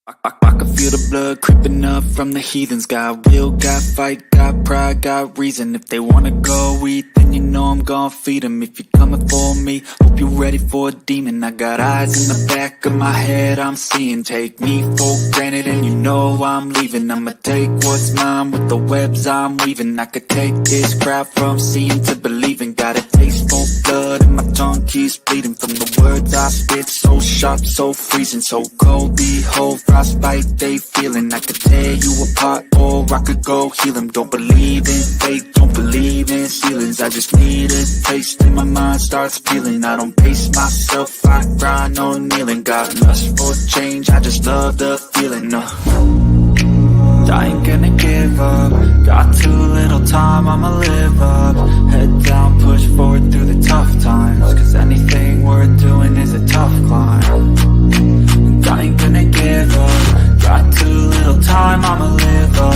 I can feel the blood creeping up from the heathens. Got will, got fight, got pride, got reason. If they wanna go eat, then you know I'm gon' feed them. If you're coming for me, hope you're ready for a demon. I got eyes in the back of my head, I'm seeing. Take me for granted and you know I'm leaving. I'ma take what's mine with the webs I'm weaving. I could take this crowd from seeing to believing. Got a taste for blood and my tongue keeps bleeding. From the words I spit, so sharp, so freezing. So cold, behold, frostbite they feeling. I could tear you apart or I could go heal them. Don't believe in fate, don't believe in ceilings. I just need a taste and my mind starts feeling. I don't pace myself, I grind on kneeling. Got lust for change, I just love the feeling. I ain't gonna give up. Got too little time, I'ma live up. Head down, push forward through the tough times. Cause anything worth doing is a tough climb. And I ain't gonna give up. Got too little time, I'ma live up.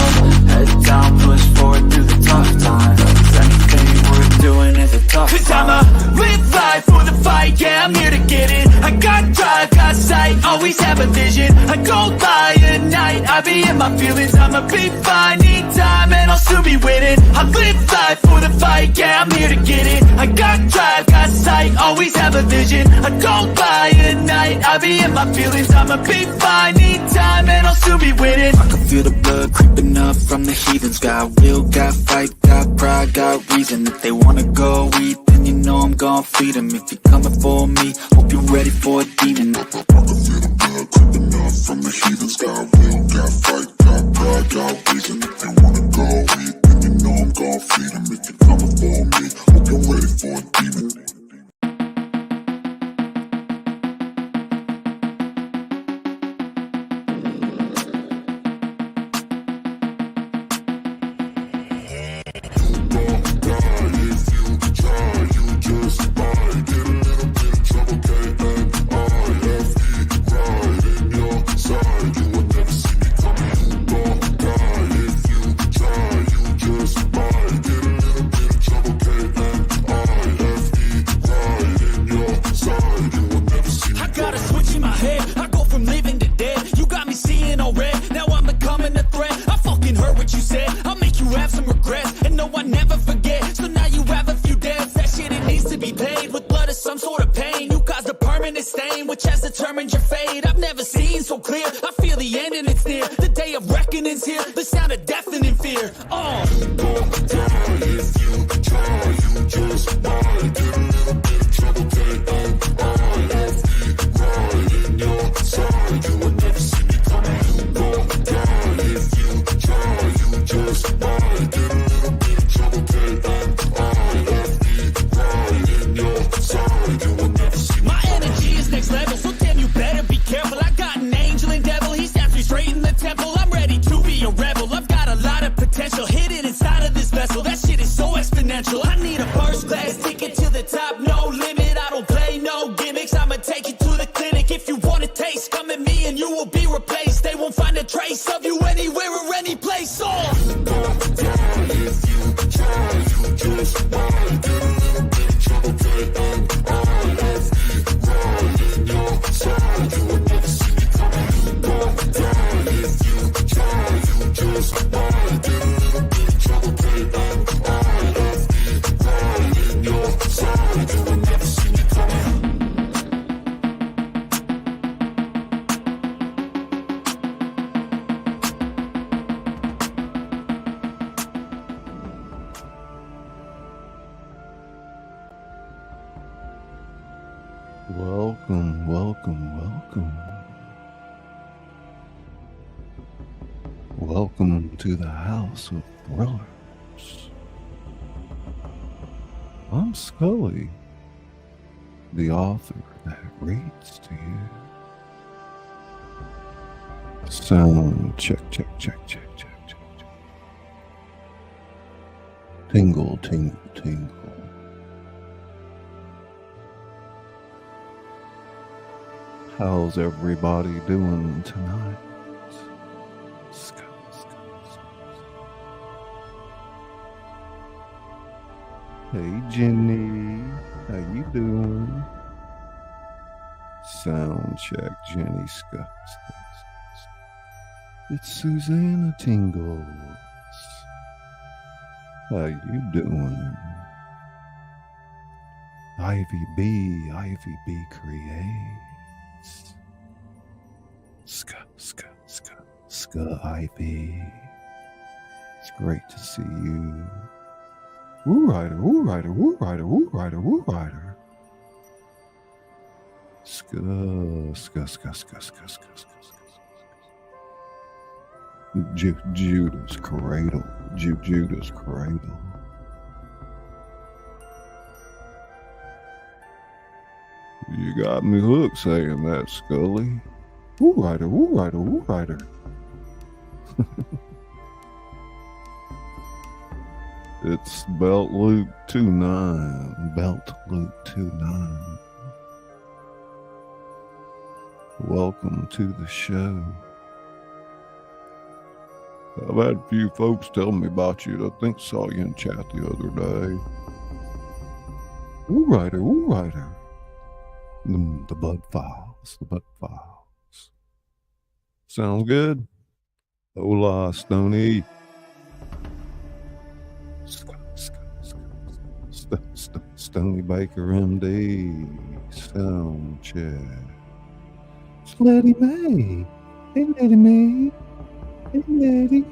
Head down, push forward through the tough times. Cause anything worth doing is a tough climb. Cause I'ma live life for the fight, yeah, I'm here to get it. I got drive, got sight, always have a vision. I go by at night, I be in my feelings. I'ma be fine, need time, and I'll soon be winning. I live life for the fight, yeah, I'm here to get it. I got drive, got sight, always have a vision. I go by at night, I be in my feelings. I'ma be fine, need time, and I'll soon be winning. I can feel the blood creeping up from the heathens. Got will, got fight, got pride, got reason. If they wanna go eat, then you know I'm gon' feed them. If you're coming for me, hope you're ready for a demon. I can feel the blood creeping up from the heathens. Got will, got fight, got pride, got reason. If they wanna go eat, then you know I'm gon' feed them. If you're coming for me, hope you're ready for a demon. Welcome to the House of Thrillers. I'm Scully, the author that reads to you. Sound check, check, check, check, check, check, check. Tingle, tingle, tingle. How's everybody doing tonight? Hey Jenny, how you doing? Sound check, Jenny. It's Susanna Tingles. How you doing? Ivy B creates. Ska Ivy. It's great to see you. Woo rider, woo rider, woo rider, woo rider, woo rider. Ska. Judas Cradle. Judas Cradle. You got me hooked saying that, Scully. Woo rider, woo rider, woo rider. It's Belt Loop 29. Belt Loop 29. Welcome to the show. I've had a few folks tell me about you. I think saw you in chat the other day. Woo rider, woo rider. The Bud Files, the Bud Files. Sounds good? Hola, Stony. Stony Baker MD. Sound check. It's Lady May. Hey, Lady May. Hey, Lady.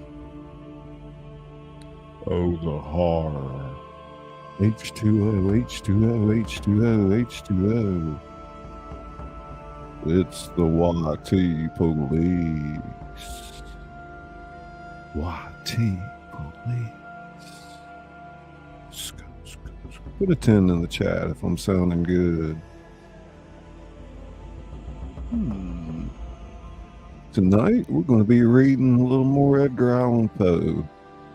Oh, the horror. H2O, H2O, H2O, H2O. It's the YT police. YT police. Put a 10 in the chat if I'm sounding good. Tonight we're going to be reading a little more Edgar Allan Poe.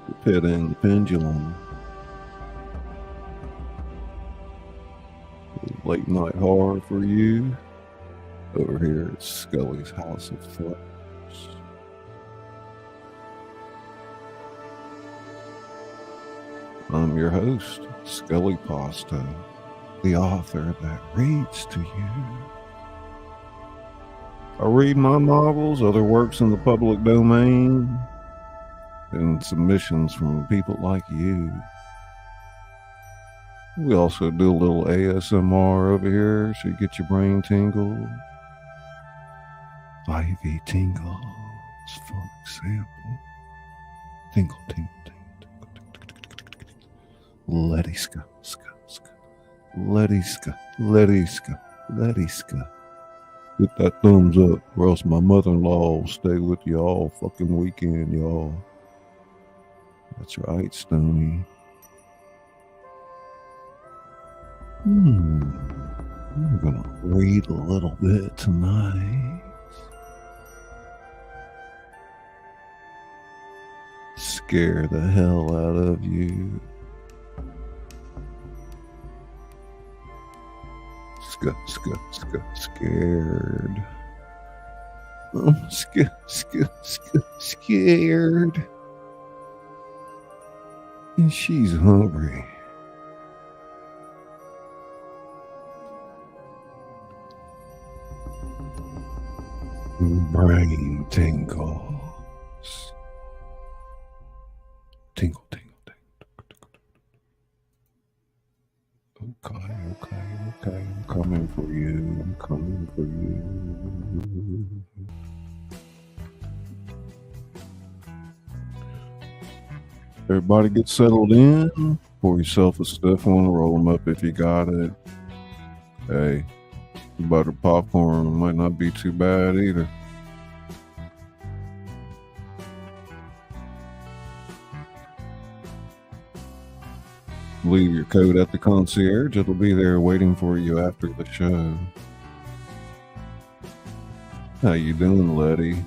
The Pit and the Pendulum. Late night horror for you. Over here at Scully's House of Flowers. I'm your host, Scully Pasta, the author that reads to you. I read my novels, other works in the public domain, and submissions from people like you. We also do a little ASMR over here so you get your brain tingled. Ivy tingles, for example. Tingle, tingle, tingle, tingle. Letty ska. Hit that thumbs up, or else my mother-in-law will stay with you all fucking weekend, y'all. That's right, Stony. I'm gonna read a little bit tonight. Scare the hell out of you. Scared. I'm scared. And she's hungry. Brain tingles. Tingle. Okay. I'm coming for you. Everybody get settled in. Pour yourself a stiff one. Roll them up if you got it. Hey, buttered popcorn might not be too bad either. Leave your coat at the concierge. It'll be there waiting for you after the show. How you doing, Letty?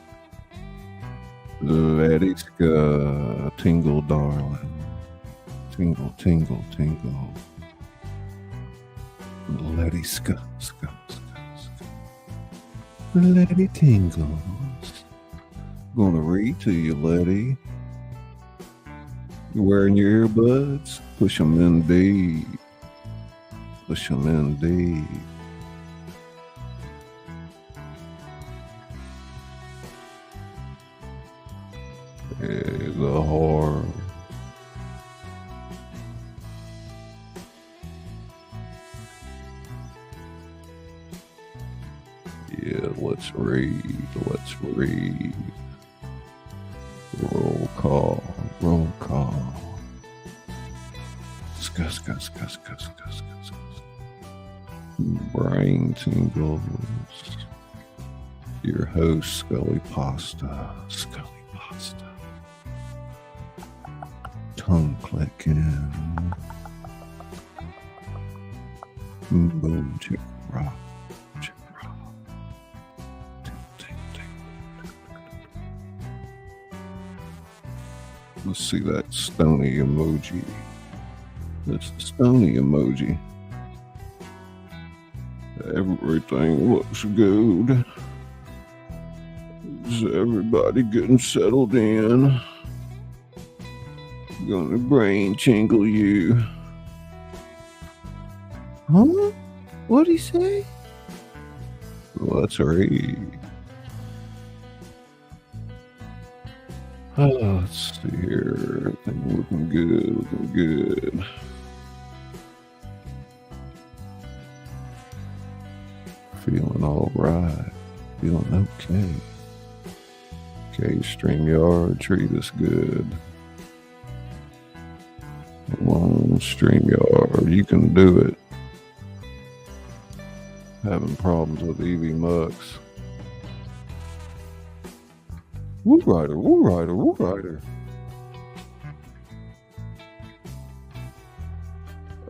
Letty's tingle, darling. Tingle. Letty Letty tingles. Gonna read to you, Letty. You wearing your earbuds? Push them in deep. The horror. Yeah, let's read. Let's read. Roll call. Roll call. Scuss. Brain tingles. Your host, Scully Pasta. Scully Pasta. Tongue clicking. Boom, chick, rock. Let's see that stony emoji. That's the stony emoji. Everything looks good. Is everybody getting settled in? Gonna brain tingle you. Huh? What'd he say? Let's read. Let's see here. Everything looking good. Feeling all right. Feeling okay. Okay, StreamYard, treat us good. Come on, StreamYard, you can do it. Having problems with EV Mux. Woo Rider.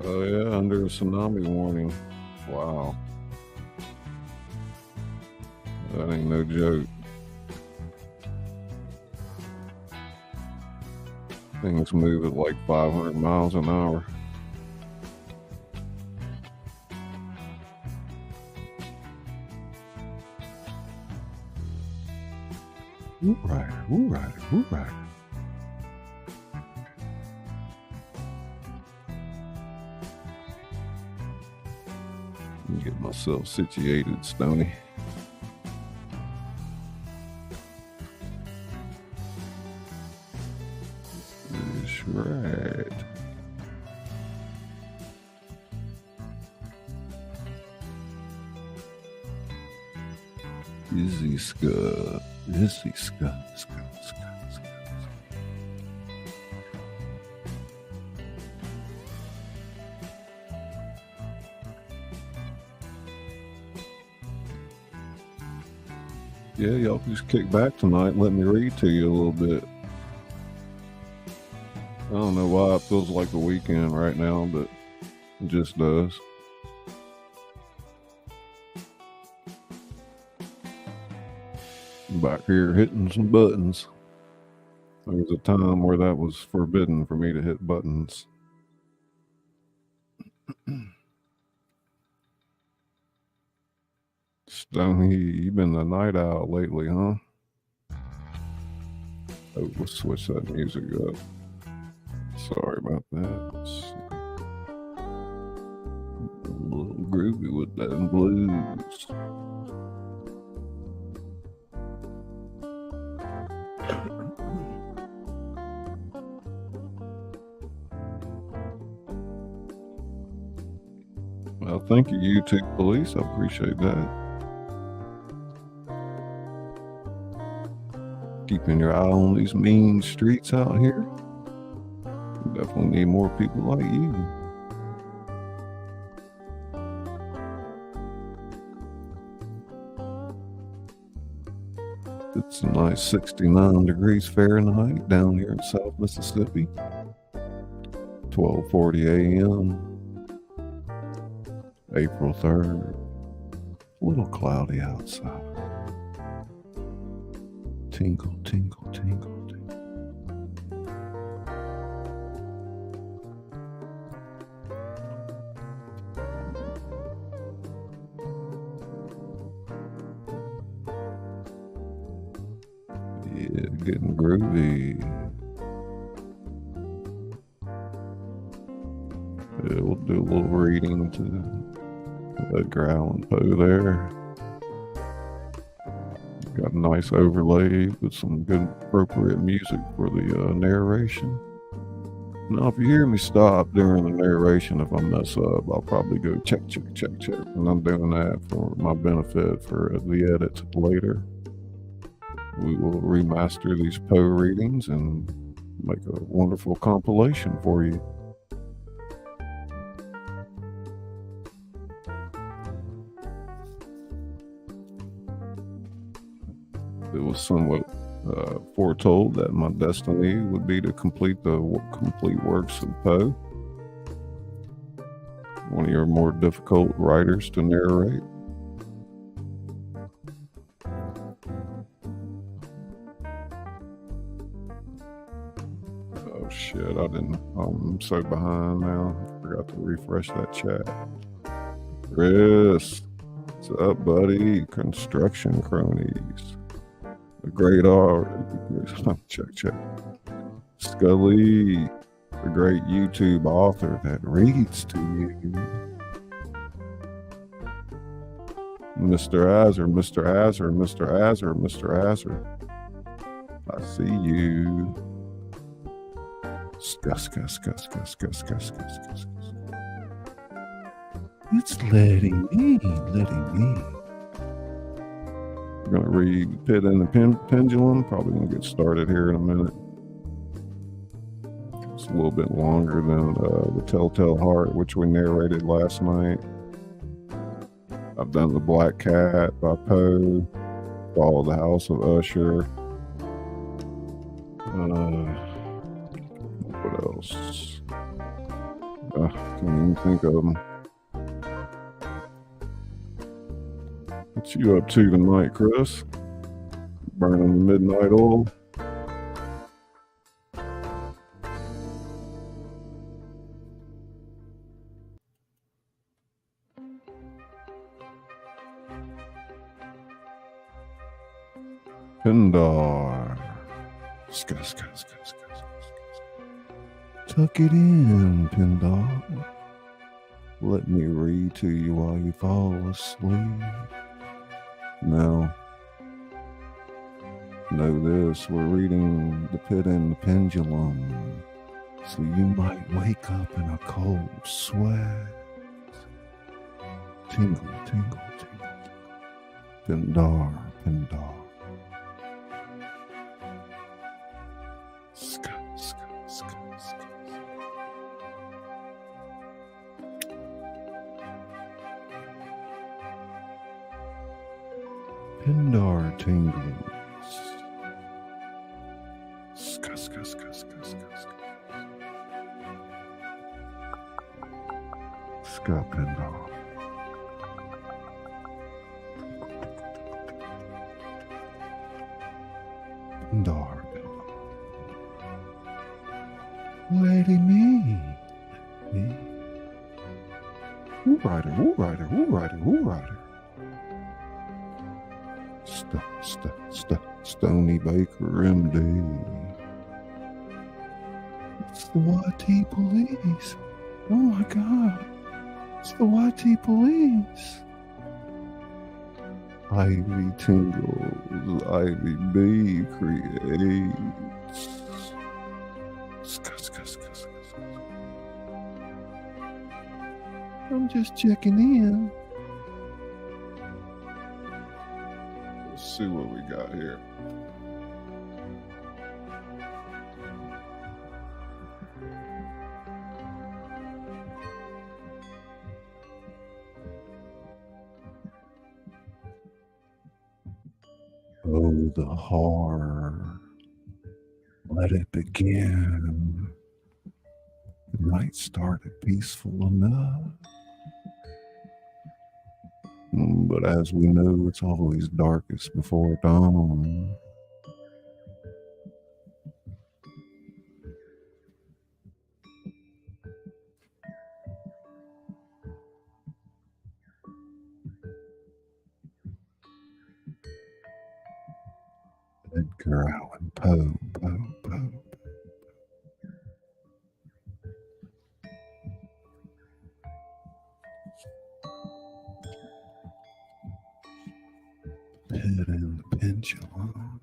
Oh yeah, under a tsunami warning. Wow. That ain't no joke. Things move at like 500 miles an hour. Woo Rider. Get myself situated, Stony. That's right. Izzy Scott. Yeah, y'all just kick back tonight and let me read to you a little bit. I don't know why it feels like a weekend right now, but it just does. I'm back here hitting some buttons. There was a time where that was forbidden for me to hit buttons. Stony, you been a night owl lately, huh? Oh, let's switch that music up. Sorry about that. Let's see. A little groovy with that blues. Well, thank you, YouTube police. I appreciate that. Keeping your eye on these mean streets out here. Definitely need more people like you. It's a nice 69 degrees Fahrenheit down here in South Mississippi. 12:40 a.m. April 3rd. A little cloudy outside. Tingle, tingle, tingle, tingle. Yeah, getting groovy. Yeah, we'll do a little reading to Edgar Allan Poe there. Got a nice overlay with some good appropriate music for the narration. Now, if you hear me stop during the narration, if I mess up, I'll probably go check. And I'm doing that for my benefit for the edit later. We will remaster these Poe readings and make a wonderful compilation for you. It was somewhat foretold that my destiny would be to complete the complete works of Poe, one of your more difficult writers to narrate. Oh shit, I'm so behind now. I forgot to refresh that chat. Chris, what's up, buddy? Construction cronies. A great art. Check. Scully, a great YouTube author that reads to you. Mr. Azzer. I see you. Scuss. It's letting me. We're going to read Pit and the Pendulum. Probably going to get started here in a minute. It's a little bit longer than The Telltale Heart, which we narrated last night. I've done The Black Cat by Poe, Fall of the House of Usher. What else? Can't even think of them. What you up to tonight, Chris? Burning the midnight oil? Pindar. Scuss. Tuck it in, Pindar. Let me read to you while you fall asleep. Now, know this, we're reading The Pit and the Pendulum, so you might wake up in a cold sweat. Tingle. Pindar. Scuss. Pindar tingles. Scuss. Scuff Pindar. Pindar. Lady me. Who rider. Stony Baker, MD. It's the YT police. Oh my God. It's the YT police. Ivy tingles, Ivy B creates. Scuss. I'm just checking in. Let's see what we got here. Oh, the horror. Let it begin. The night started peaceful enough. But as we know, it's always darkest before dawn. Edgar Allan Poe. Pit and the pendulum.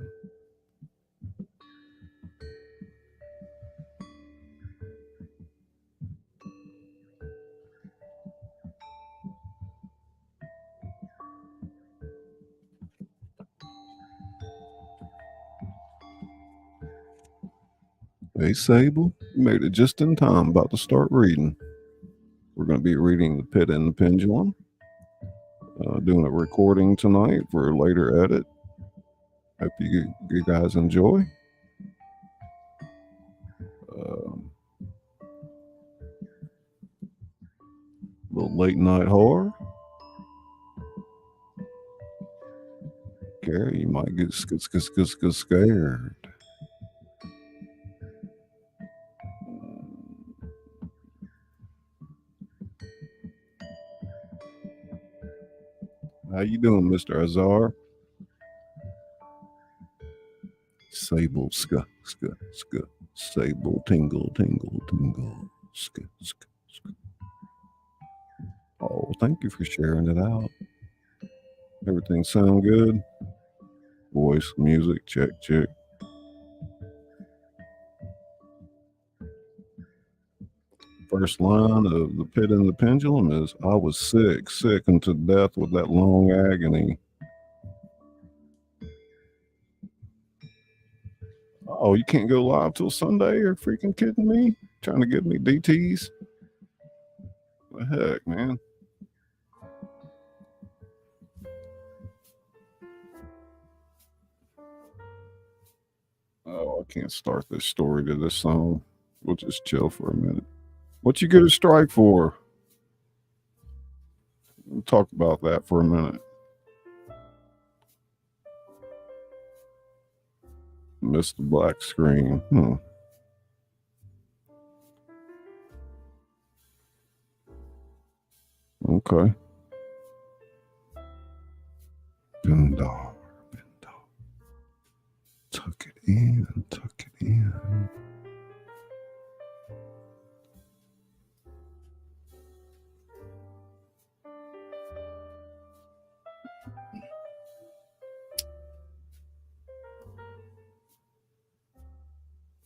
Hey, Sable, you made it just in time. About to start reading. We're going to be reading The Pit and the Pendulum. Doing a recording tonight for a later edit. Hope you guys enjoy. Little late night horror. Gary, you might get scared. How you doing, Mr. Azar? Sable, Sable, tingle. Oh, thank you for sharing it out. Everything sound good? Voice, music, check. First line of The Pit and the Pendulum is, I was sick unto death with that long agony. Oh, you can't go live till Sunday? You're freaking kidding me? Trying to give me DTs? What the heck, man? Oh, I can't start this story to this song. We'll just chill for a minute. What you get a strike for? We'll talk about that for a minute. Missed the black screen. Okay. Bindar. Tuck it in.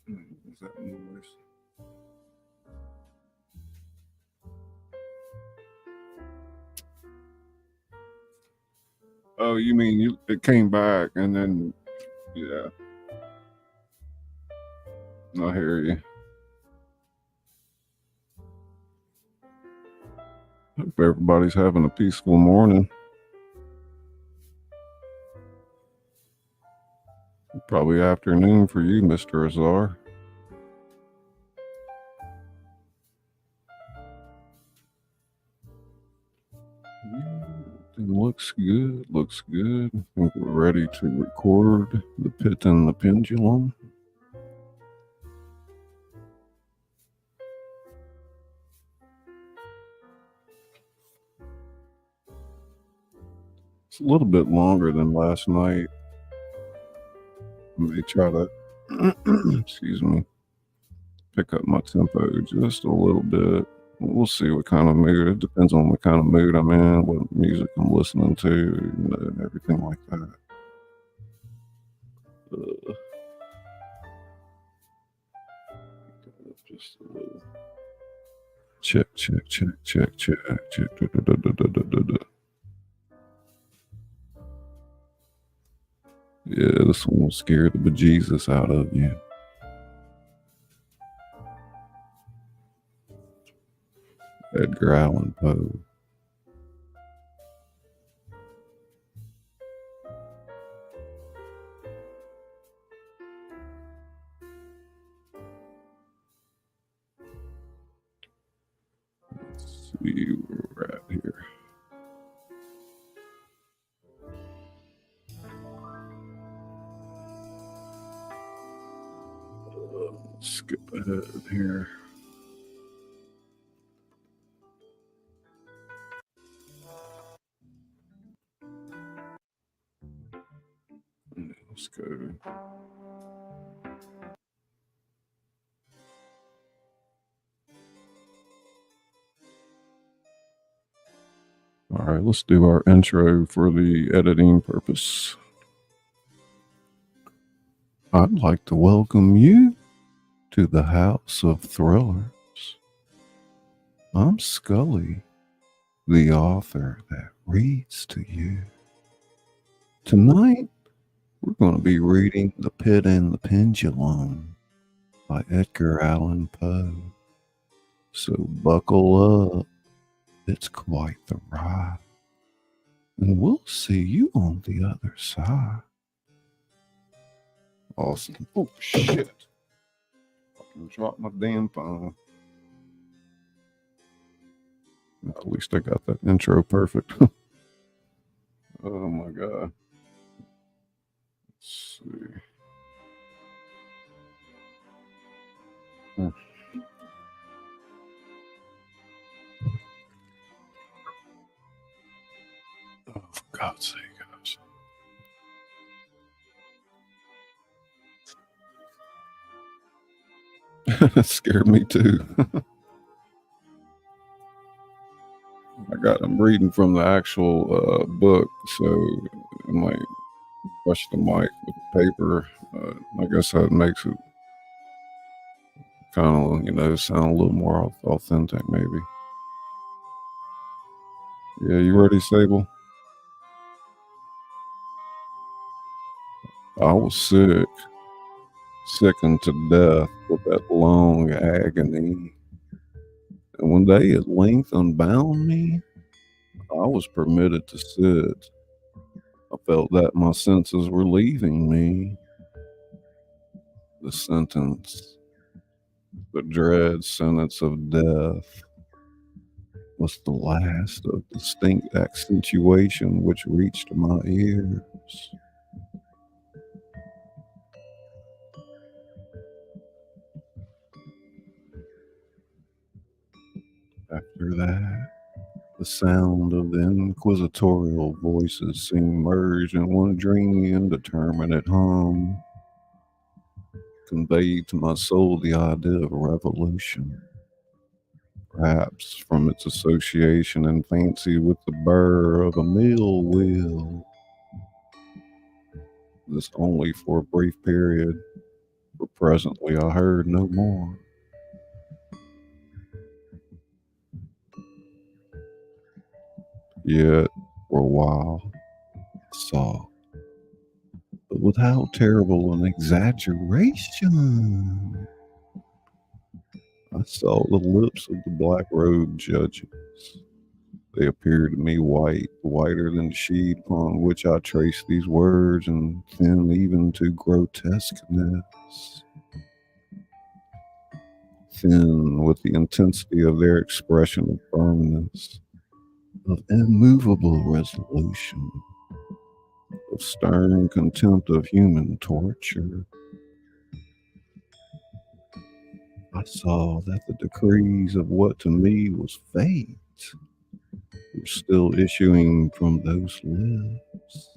Is that noise? Oh, you mean it came back and then, yeah. I hear you. Hope everybody's having a peaceful morning. Probably afternoon for you, Mr. Azar. Looks good. I think we're ready to record The Pit and the Pendulum. It's a little bit longer than last night. I may try to, excuse me, pick up my tempo just a little bit. We'll see what kind of mood. It depends on what kind of mood I'm in, what music I'm listening to, and everything like that. Just a little. Check. Yeah, this one will scare the bejesus out of you. Edgar Allan Poe. Let's see where we're at here. Skip ahead here. Let's go. All right, let's do our intro for the editing purpose. I'd like to welcome you to the House of Thrillers. I'm Scully, the author that reads to you. Tonight, we're going to be reading The Pit and the Pendulum by Edgar Allan Poe. So buckle up, it's quite the ride. And we'll see you on the other side. Awesome. Oh, shit. I dropped my damn phone. At least I got that intro perfect. Oh my god. Let's see. Oh, for God's sake, guys. That scared me too. I'm reading from the actual book, so I might brush the mic with the paper. I guess that makes it kind of, sound a little more authentic, maybe. Yeah, you ready, Sable? I was sickened to death with that long agony. And when they at length unbound me, I was permitted to sit. I felt that my senses were leaving me. The sentence, the dread sentence of death, was the last of distinct accentuation which reached my ears. After that, the sound of the inquisitorial voices seemed merged in one dreamy, indeterminate hum, conveyed to my soul the idea of revolution, perhaps from its association and fancy with the burr of a mill wheel. This only for a brief period, for presently I heard no more. Yet, for a while, I saw, but with how terrible an exaggeration! I saw the lips of the black-robed judges. They appeared to me whiter than the sheet upon which I traced these words, and thin even to grotesqueness. Thin with the intensity of their expression of firmness, of immovable resolution, of stern contempt of human torture. I saw that the decrees of what to me was fate were still issuing from those lips.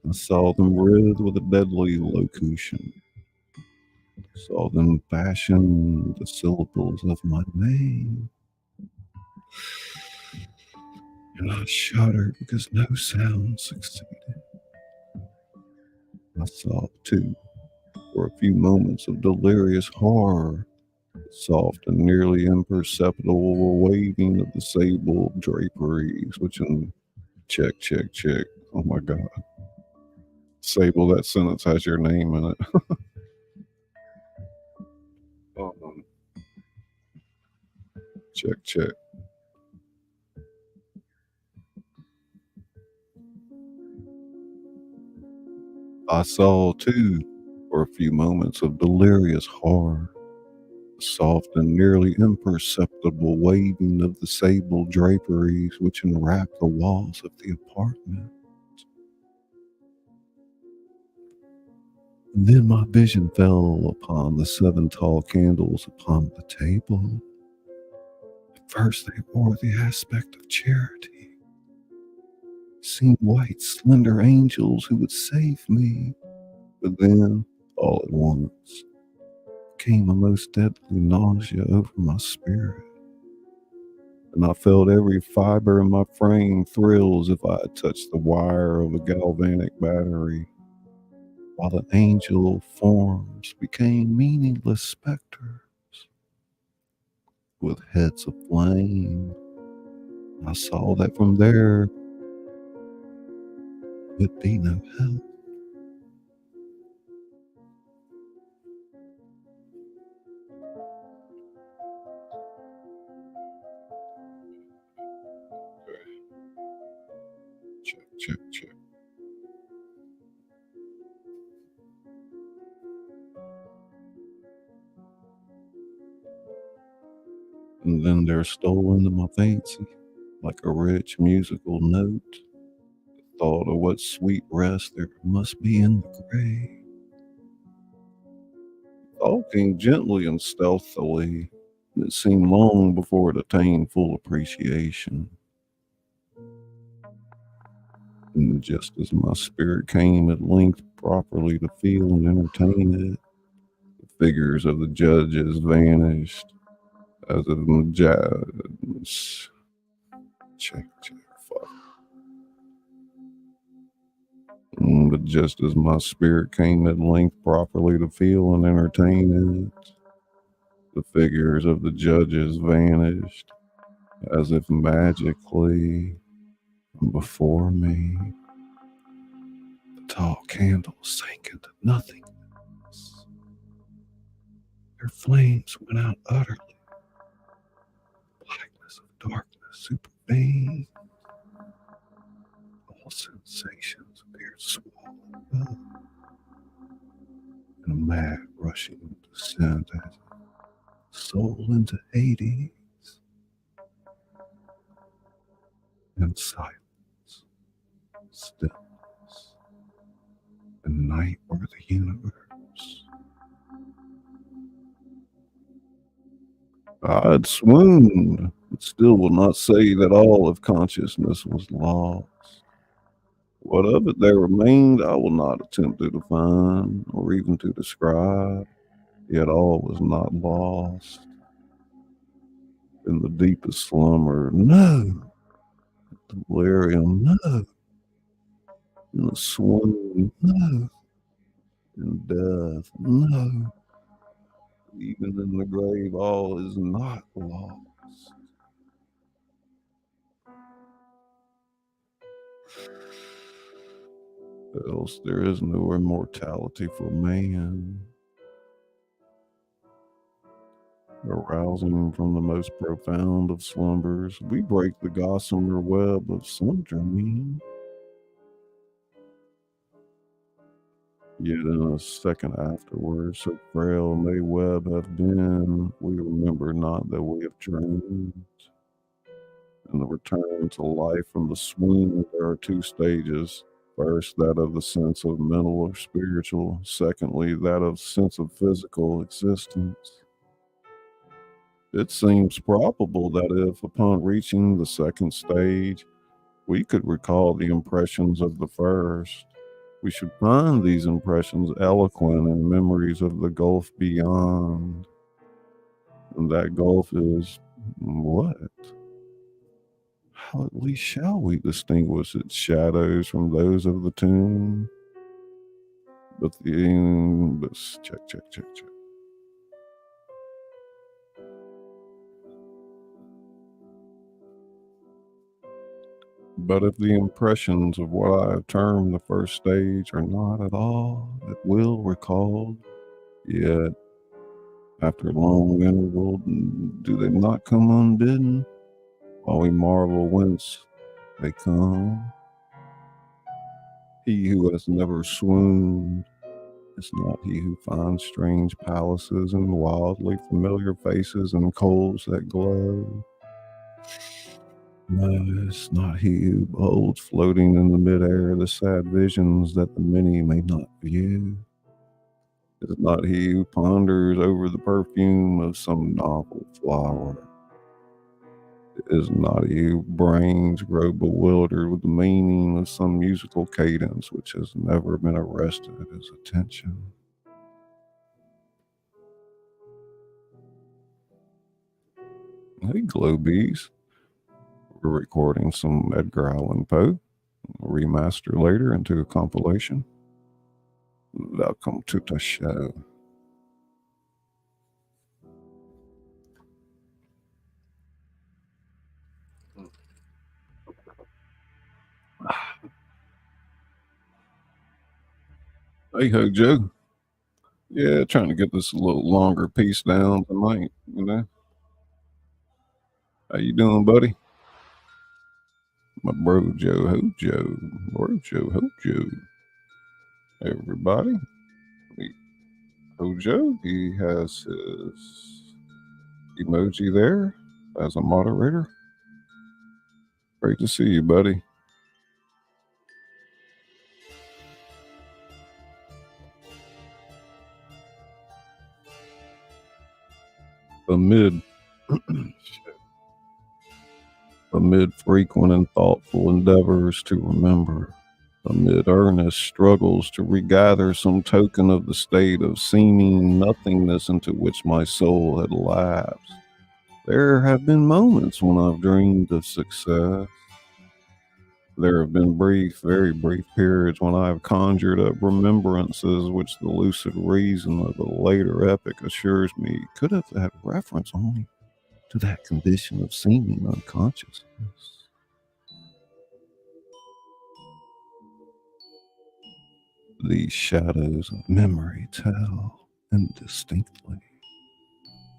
I saw them writhed with a deadly locution. Saw them fashion the syllables of my name. And I shuddered because no sound succeeded. I saw, too, for a few moments of delirious horror, the soft and nearly imperceptible waving of the sable draperies, which in check. Oh my God. Sable, that sentence has your name in it. Check. I saw, too, for a few moments of delirious horror, the soft and nearly imperceptible waving of the sable draperies which enwrapped the walls of the apartment. And then my vision fell upon the 7 tall candles upon the table. At first they wore the aspect of charity, seemed white, slender angels who would save me. But then, all at once, came a most deadly nausea over my spirit, and I felt every fiber in my frame thrill as if I had touched the wire of a galvanic battery. while the angel forms became meaningless specters with heads of flame. I saw that from there would be no help. Check. And then there stole into my fancy, like a rich musical note, the thought of what sweet rest there must be in the grave. Talking gently and stealthily, it seemed long before it attained full appreciation. And just as my spirit came at length properly to feel and entertain it, the figures of the judges vanished as if jazz. Check, fuck. But just as my spirit came at length properly to feel and entertain it, the figures of the judges vanished as if magically before me. The tall candles sank into nothingness. Their flames went out utterly. Blackness of darkness supervened. All sensations appeared swallowed up in a mad rushing descent as soul into Hades. And silence, stillness, and night were the universe. I had swooned, but still will not say that all of consciousness was lost. What of it there remained, I will not attempt to define or even to describe, yet all was not lost. In the deepest slumber, no. Delirium, no. In the swoon, no. In death, no. Even in the grave, all is not lost. Else there is no immortality for man. Arousing from the most profound of slumbers, we break the gossamer web of some dream. Yet in a second afterwards, so frail may web have been, we remember not that we have dreamed. In the return to life from the swoon, there are two stages. First, that of the sense of mental or spiritual. Secondly, that of sense of physical existence. It seems probable that if, upon reaching the second stage, we could recall the impressions of the first, we should find these impressions eloquent in memories of the gulf beyond. And that gulf is what? How at least shall we distinguish its shadows from those of the tomb? But check. But if the impressions of what I have termed the first stage are not at all at will recalled, yet after a long interval, do they not come unbidden? While we marvel whence they come. He who has never swooned is not he who finds strange palaces and wildly familiar faces and coals that glow. No, it's not he who beholds floating in the midair the sad visions that the many may not view. It is not he who ponders over the perfume of some novel flower. It is not he whose brains grow bewildered with the meaning of some musical cadence which has never been arrested at his attention. Hey, Globies. We're recording some Edgar Allan Poe, remaster later into a compilation. Welcome to the show. Hey ho, Joe. Yeah, trying to get this a little longer piece down tonight, you know. How you doing, buddy? My bro Joe Hojo. Bro Joe Hojo. Everybody. Hojo, he has his emoji there as a moderator. Great to see you, buddy. Amid frequent and thoughtful endeavors to remember, amid earnest struggles to regather some token of the state of seeming nothingness into which my soul had lapsed, there have been moments when I've dreamed of success. There have been brief, very brief periods when I have conjured up remembrances which the lucid reason of a later epoch assures me could have had reference only to that condition of seeming unconsciousness. These shadows of memory tell indistinctly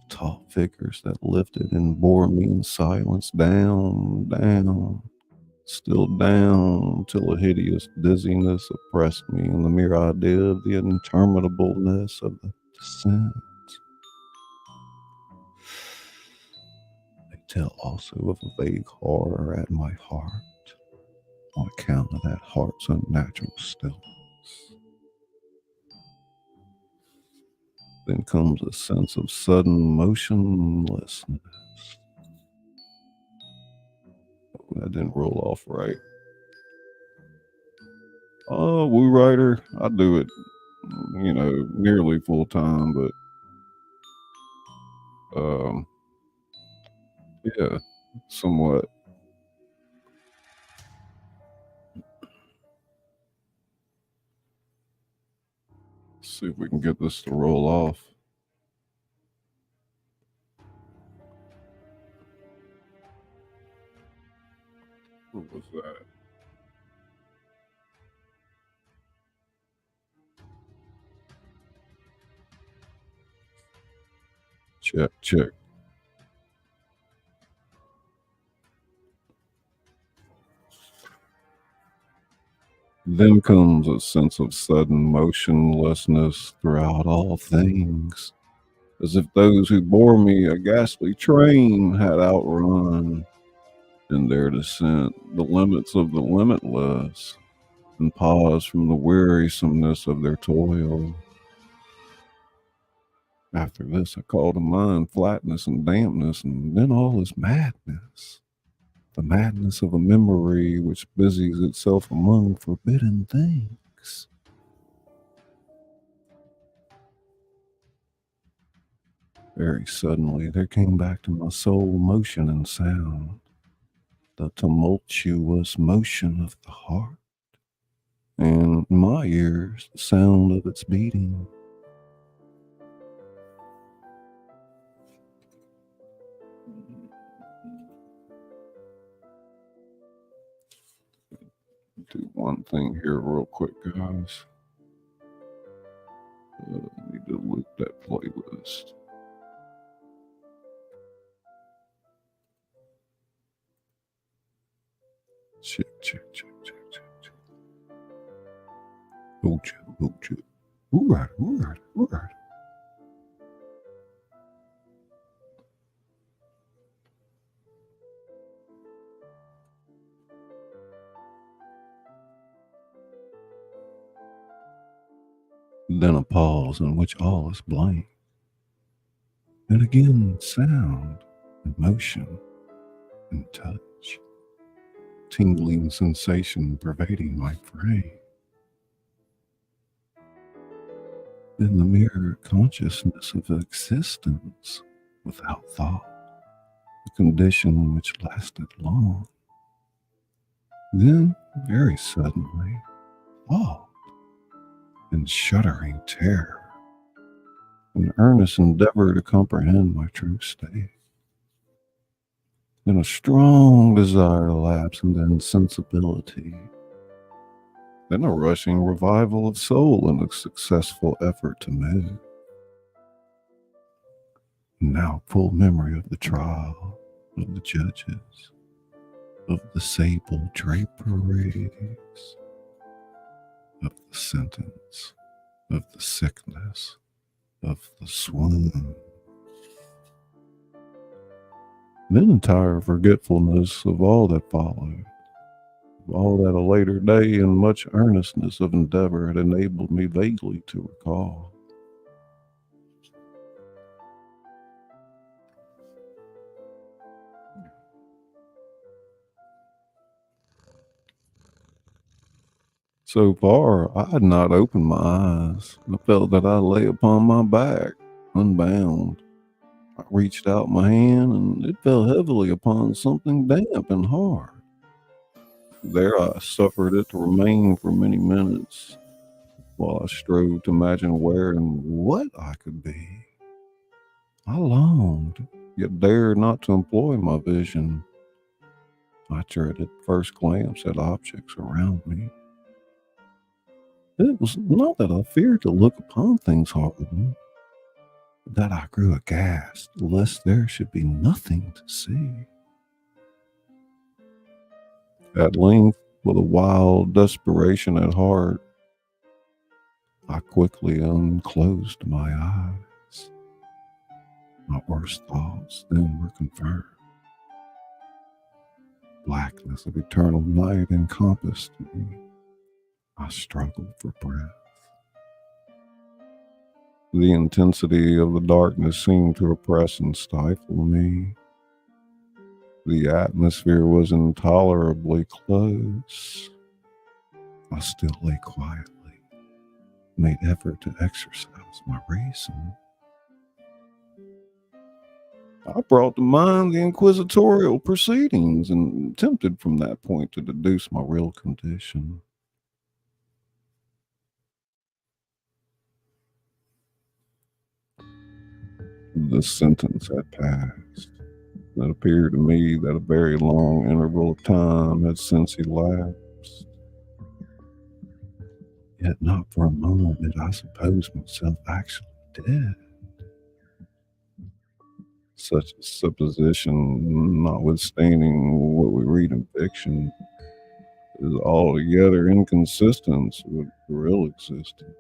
tall figures that lifted and bore me in silence down, down, still down, till a hideous dizziness oppressed me in the mere idea of the interminableness of the descent. They tell also of a vague horror at my heart on account of that heart's unnatural stillness. Then comes a sense of sudden motionlessness. Oh, that didn't roll off right. Oh, Woo Writer, I do it, you know, nearly full time, but yeah, somewhat. Let's see if we can get this to roll off. What was that? Check, check. Then comes a sense of sudden motionlessness throughout all things, as if those who bore me a ghastly train had outrun in their descent the limits of the limitless and paused from the wearisomeness of their toil. After this, I call to mind flatness and dampness, and then all is madness. The madness of a memory which busies itself among forbidden things. Very suddenly, there came back to my soul motion and sound, the tumultuous motion of the heart, and in my ears, the sound of its beating. Do one thing here real quick, guys. I need to loop that playlist. Check, check, check, check, check, check. Hojo. All right. Then a pause in which all is blank. And again, sound and motion and touch. Tingling sensation pervading my frame. Then the mere consciousness of existence without thought, a condition which lasted long. Then, very suddenly, thought. in shuddering terror, an earnest endeavor to comprehend my true state, then a strong desire to lapse into insensibility, then a rushing revival of soul in a successful effort to move. Now full memory of the trial, of the judges, of the sable draperies, of the sentence, of the sickness, of the swoon. Then entire forgetfulness of all that followed, of all that a later day and much earnestness of endeavor had enabled me vaguely to recall. So far, I had not opened my eyes. I felt that I lay upon my back, unbound. I reached out my hand, and it fell heavily upon something damp and hard. There I suffered it to remain for many minutes, while I strove to imagine where and what I could be. I longed, yet dared not to employ my vision. I dreaded first glance at objects around me. It was not that I feared to look upon things horrible, but that I grew aghast lest there should be nothing to see. At length, with a wild desperation at heart, I quickly unclosed my eyes. My worst thoughts then were confirmed. Blackness of eternal night encompassed me. I struggled for breath. The intensity of the darkness seemed to oppress and stifle me. The atmosphere was intolerably close. I still lay quietly, made effort to exercise my reason. I brought to mind the inquisitorial proceedings and attempted from that point to deduce my real condition. The sentence had passed. It appeared to me that a very long interval of time had since elapsed. Yet not for a moment did I suppose myself actually dead. Such a supposition, notwithstanding what we read in fiction, is altogether inconsistent with real existence.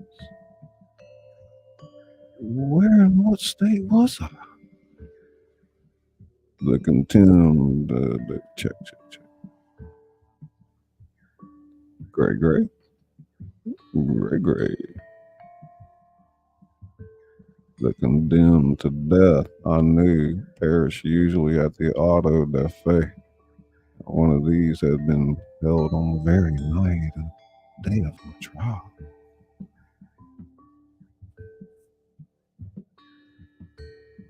Where and what state was I? The contemned, check. Gray. The condemned to death, I knew, perish usually at the auto da fe. One of these had been held on the very night and day of my trial.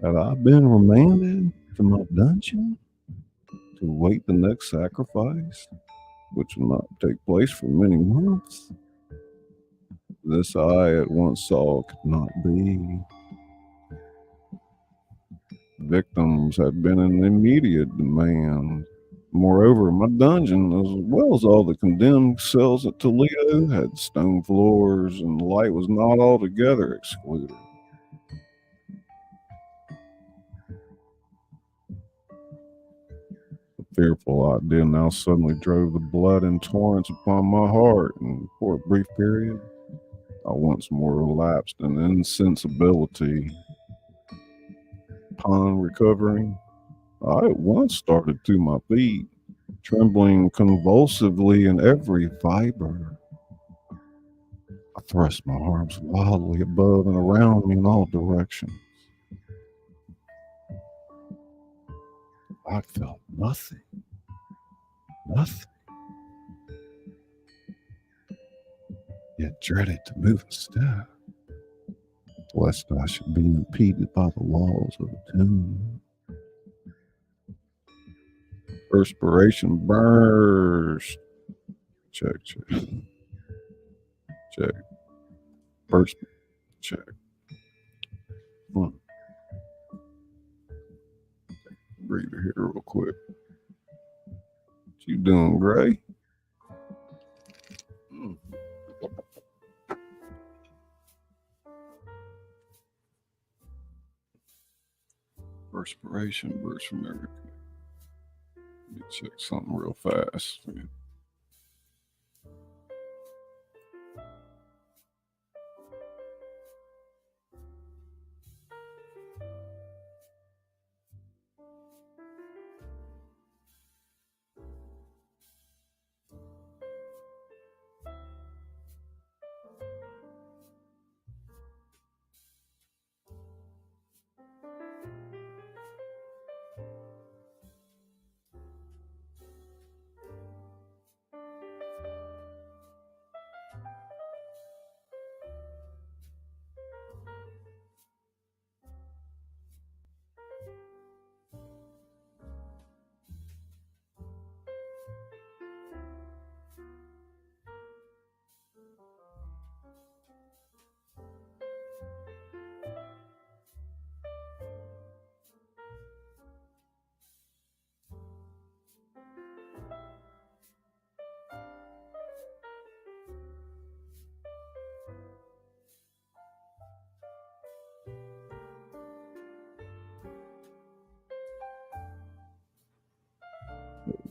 Had I been remanded to my dungeon to wait the next sacrifice, which would not take place for many months? This I at once saw could not be. Victims had been in immediate demand. Moreover, my dungeon, as well as all the condemned cells at Toledo, had stone floors, and light was not altogether excluded. The fearful idea now suddenly drove the blood in torrents upon my heart, and for a brief period, I once more relapsed in insensibility. Upon recovering, I at once started to my feet, trembling convulsively in every fiber. I thrust my arms wildly above and around me in all directions. I felt nothing. Yet dreaded to move a step, lest I should be impeded by the walls of the tomb. Perspiration burst. Check. First check. Breather here real quick. What you doing, Gray? Perspiration burst from everything. Let me check something real fast.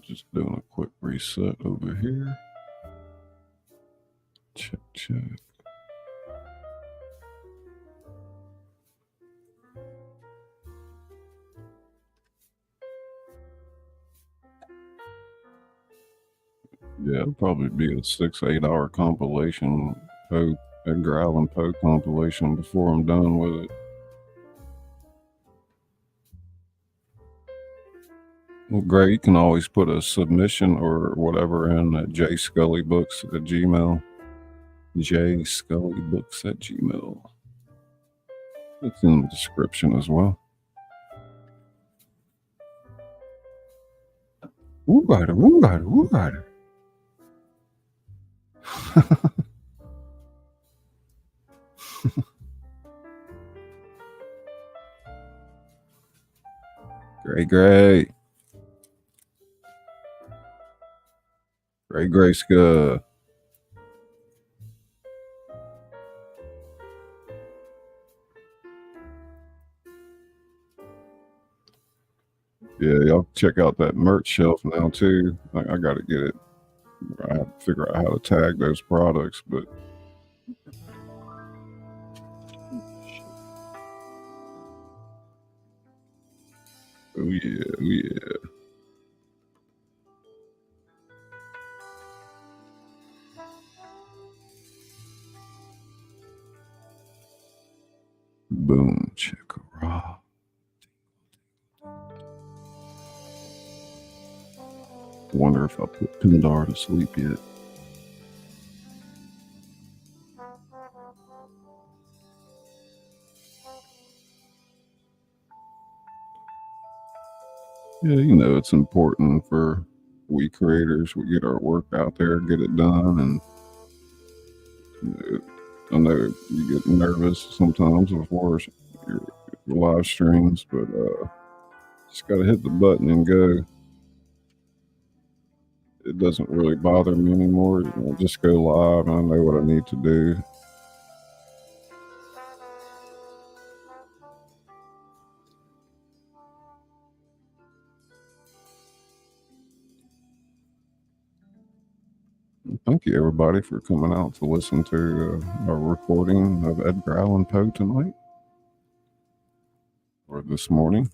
Just doing a quick reset over here. Check, check. Yeah, it'll probably be a 6-8 hour compilation, Edgar Allan Poe compilation before I'm done with it. Well, Gray, you can always put a submission or whatever in at jscullybooks@gmail. jscullybooks@gmail. It's in the description as well. Woo rider, woo rider, woo rider. Great. Gray Ska. Yeah, y'all check out that merch shelf now too. I got to get it. I have to figure out how to tag those products, but oh yeah. Boom, check raw. Wonder if I put Pindar to sleep yet. Yeah, you know, it's important for we creators. We get our work out there, get it done, and I know you get nervous sometimes before your live streams, but just gotta hit the button and go. It doesn't really bother me anymore. I just go live and I know what I need to do. Thank you, everybody, for coming out to listen to our recording of Edgar Allan Poe tonight or this morning.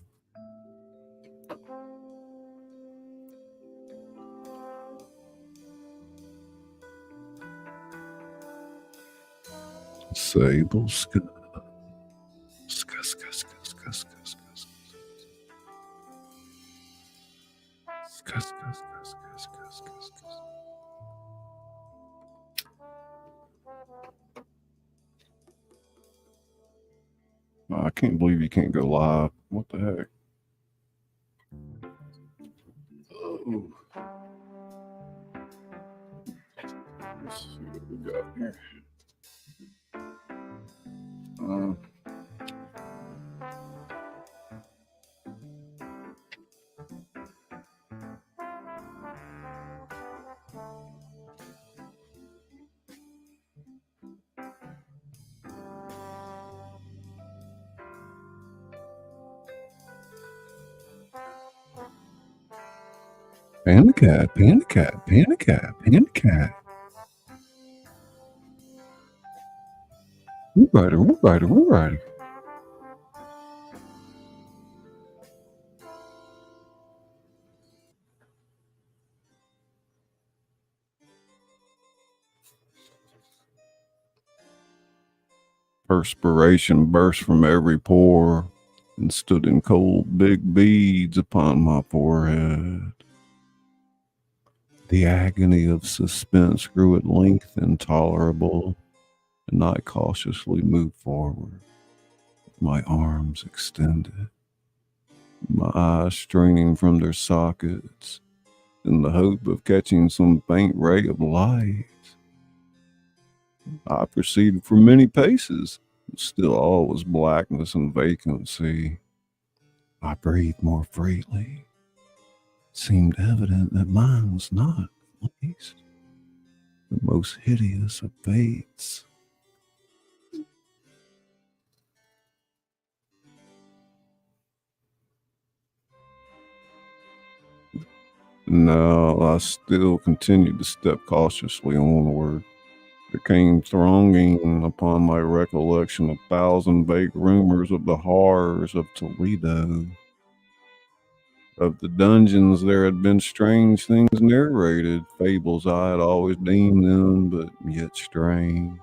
Sable Ska. Ska. I can't believe you can't go live. What the heck? Oh. Let's see what we got here. Panda cat, panda cat, panda cat, panda cat. Woo rider, woo rider, woo rider. Perspiration burst from every pore and stood in cold big beads upon my forehead. The agony of suspense grew at length intolerable, and I cautiously moved forward, my arms extended, my eyes straining from their sockets in the hope of catching some faint ray of light. I proceeded for many paces. Still all was blackness and vacancy. I breathed more freely. It seemed evident that mine was not, at least, the most hideous of fates. No, I still continued to step cautiously onward. There came thronging upon my recollection 1,000 vague rumors of the horrors of Toledo. Of the dungeons there had been strange things narrated, fables I had always deemed them, but yet strange,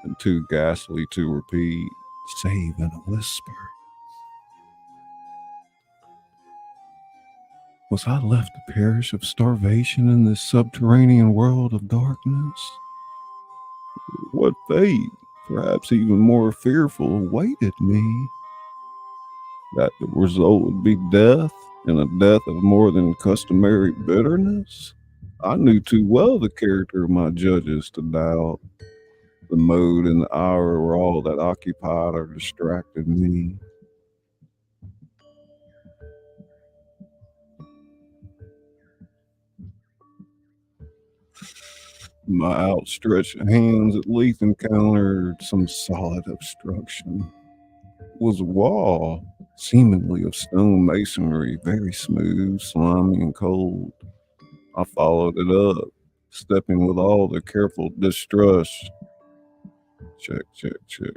and too ghastly to repeat, save in a whisper. Was I left to perish of starvation in this subterranean world of darkness? What fate, perhaps even more fearful, awaited me? That the result would be death, and a death of more than customary bitterness? I knew too well the character of my judges to doubt. The mode and the hour were all that occupied or distracted me. My outstretched hands at least encountered some solid obstruction. It was a wall, seemingly of stone masonry, very smooth, slimy, and cold. I followed it up, stepping with all the careful distrust. Check, check, check.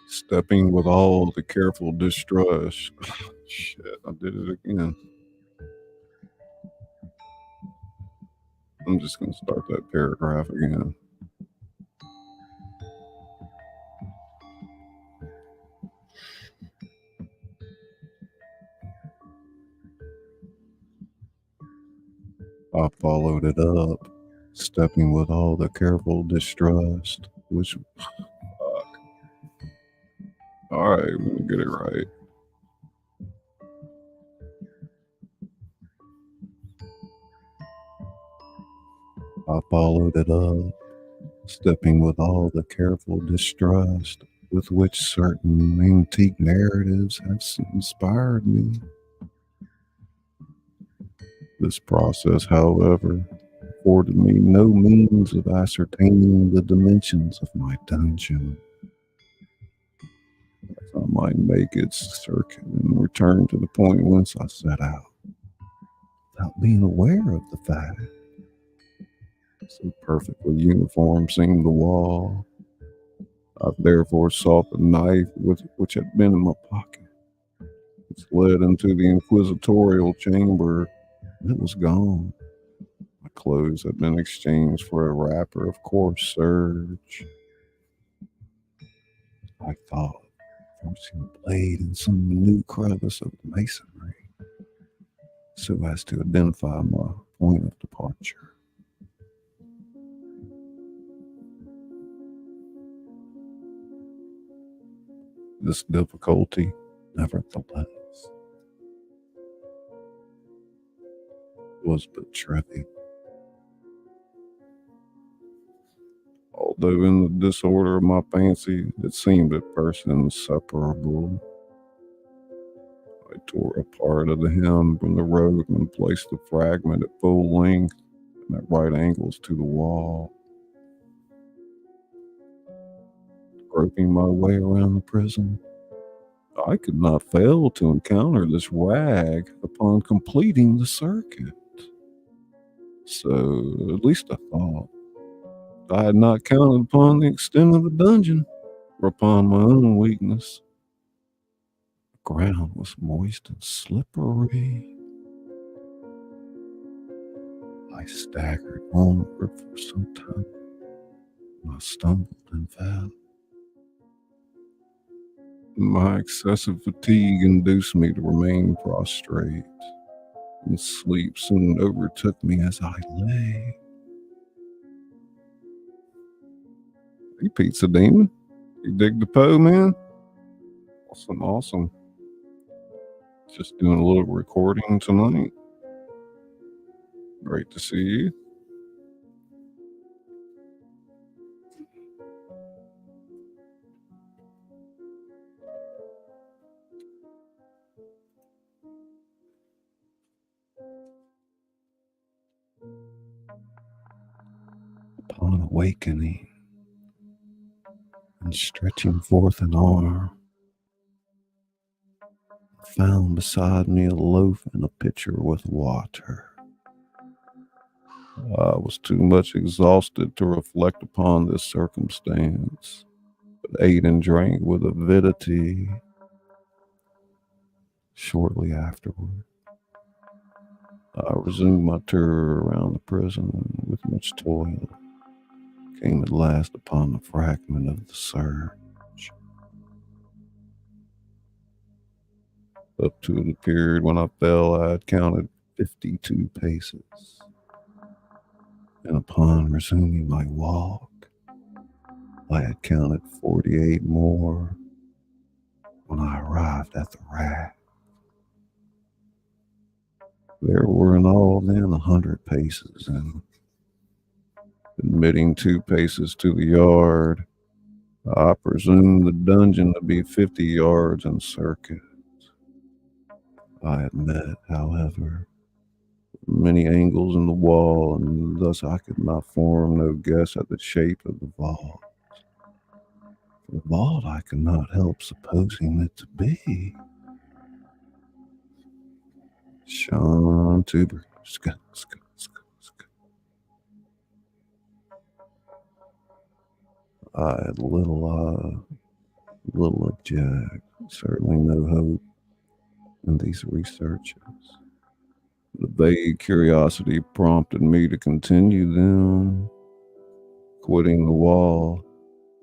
Stepping with all the careful distrust. Shit, I did it again. I'm just going to start that paragraph again. I followed it up, stepping with all the careful distrust, which, fuck. All right, I'm going to get it right. I followed it up, stepping with all the careful distrust with which certain antique narratives have inspired me. This process, however, afforded me no means of ascertaining the dimensions of my dungeon. As I might make its circuit and return to the point whence I set out, without being aware of the fact. So perfectly uniform seemed the wall. I therefore sought the knife which had been in my pocket. It led into the inquisitorial chamber. It was gone. My clothes had been exchanged for a wrapper of coarse serge. I thought, forcing a blade in some minute crevice of the masonry, so as to identify my point of departure. This difficulty, nevertheless, was but trivial. Although in the disorder of my fancy, it seemed at first inseparable. I tore a part of the hem from the robe and placed the fragment at full length and at right angles to the wall. Groping my way around the prison, I could not fail to encounter this rag upon completing the circuit. So, at least I thought. I had not counted upon the extent of the dungeon, or upon my own weakness. The ground was moist and slippery. I staggered onward for some time. I stumbled and fell. My excessive fatigue induced me to remain prostrate, and sleep soon overtook me as I lay. Hey, Pizza Demon. You dig the Poe, man? Awesome, awesome. Just doing a little recording tonight. Great to see you. Upon awakening and stretching forth an arm, I found beside me a loaf and a pitcher with water. I was too much exhausted to reflect upon this circumstance, but ate and drank with avidity. Shortly afterward, I resumed my tour around the prison, and with much toil came at last upon the fragment of the surge. Up to the period when I fell, I had counted 52 paces, and upon resuming my walk, I had counted 48 more when I arrived at the rack. There were in all then 100 paces, and admitting 2 paces to the yard, I presumed the dungeon to be 50 yards in circuit. I admit, however, many angles in the wall, and thus I could not form no guess at the shape of the vault. The vault I could not help supposing it to be. Sean Tuber. Scut. I had little object, certainly no hope in these researches. The vague curiosity prompted me to continue them. Quitting the wall,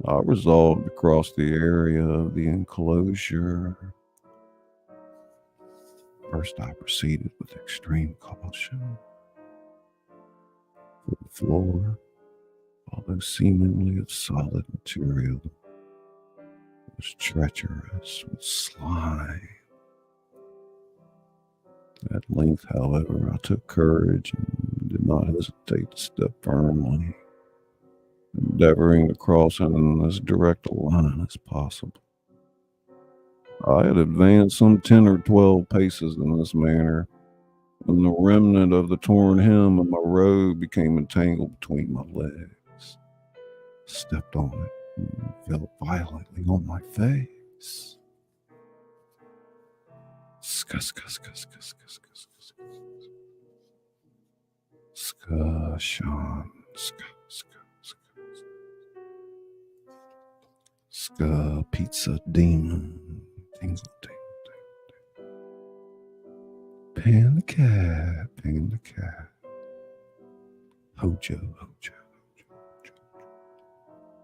I resolved to cross the area of the enclosure. First, I proceeded with extreme caution. For the floor, although seemingly of solid material, was treacherous with slime. At length, however, I took courage and did not hesitate to step firmly, endeavoring to cross in as direct a line as possible. I had advanced some 10 or 12 paces in this manner when the remnant of the torn hem of my robe became entangled between my legs. Stepped on it and fell violently on my face. Sean. Pizza Demon. Tingle. Pan the cat. Hojo.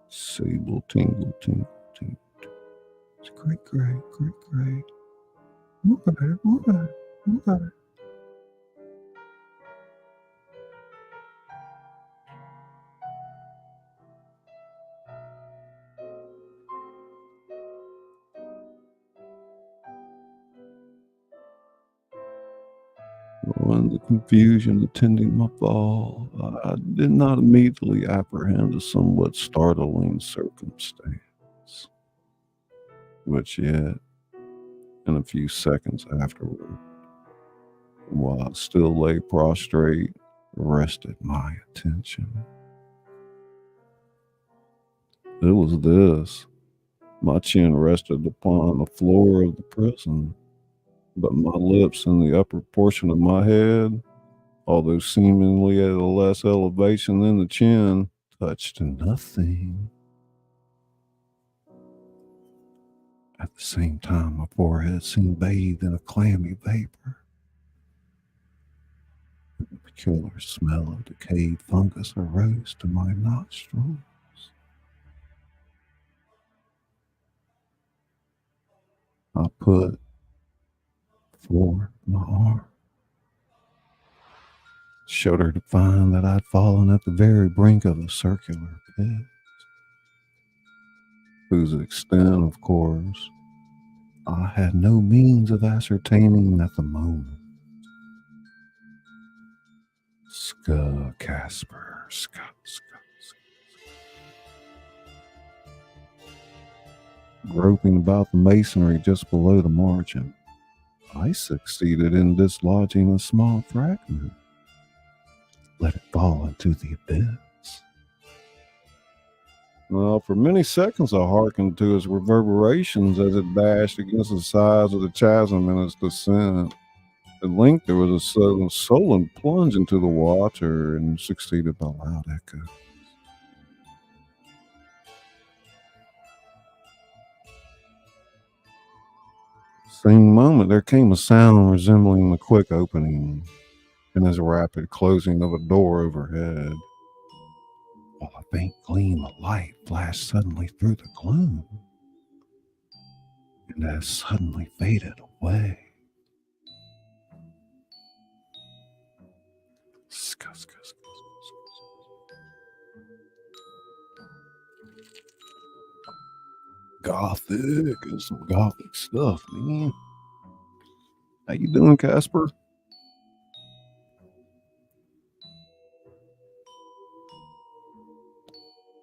Sable, tingle. It's great. Right. in the confusion attending my fall, I did not immediately apprehend a somewhat startling circumstance, which yet, in a few seconds afterward, while I still lay prostrate, arrested my attention. It was this. My chin rested upon the floor of the prison, but my lips and the upper portion of my head, although seemingly at a less elevation than the chin, touched nothing. At the same time, my forehead seemed bathed in a clammy vapor. The peculiar smell of decayed fungus arose to my nostrils. I put forward my arm, showed her to find that I'd fallen at the very brink of a circular pit, whose extent, of course, I had no means of ascertaining at the moment. Casper, groping about the masonry just below the margin, I succeeded in dislodging a small fragment. Let it fall into the abyss. Well, for many seconds I hearkened to its reverberations as it dashed against the sides of the chasm in its descent. At length there was a sudden sullen plunge into the water and succeeded by loud echoes. Same moment there came a sound resembling the quick opening and as rapid closing of a door overhead, while a faint gleam of light flashed suddenly through the gloom and as suddenly faded away. Gothic and some Gothic stuff, man. How you doing, Casper?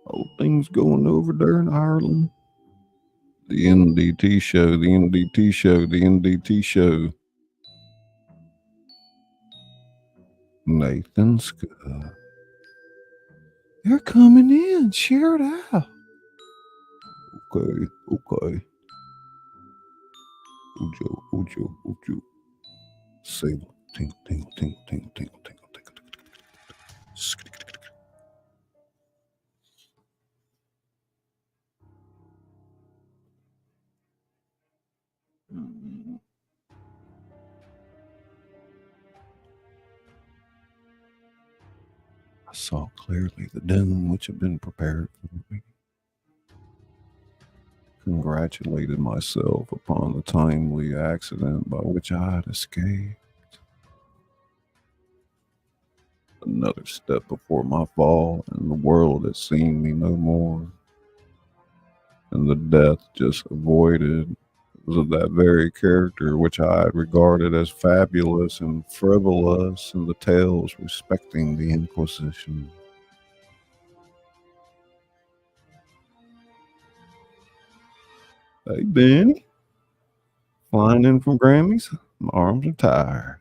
All things going over there in Ireland? The NDT show, the NDT show, the NDT show. Nathan Scott. They're coming in. Share it out. Okay. Ojo. Sable. Tingle, tingle, tingle, tingle, tingle, tingle, tingle, tingle. I saw clearly the doom which had been prepared for me. Congratulated myself upon the timely accident by which I had escaped. Another step before my fall, and the world had seen me no more. And the death just avoided was of that very character which I had regarded as fabulous and frivolous in the tales respecting the Inquisition. Hey, Benny. Flying in from Grammys? My arms are tired.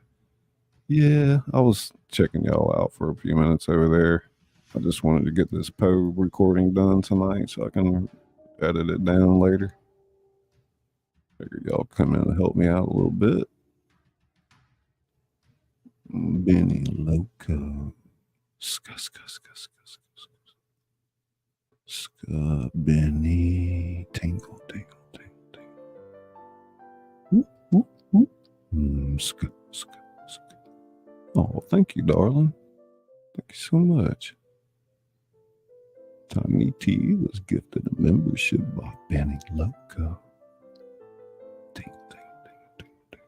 Yeah, I was checking y'all out for a few minutes over there. I just wanted to get this Poe recording done tonight so I can edit it down later. Figured y'all come in and help me out a little bit. Benny Loco. Benny. Tingle, tingle, tingle, tingle. Whoop, whoop, whoop. Oh, thank you, darling. Thank you so much. Tiny T was gifted a membership by Benny Loco. Ding, ding, ding, ding, ding.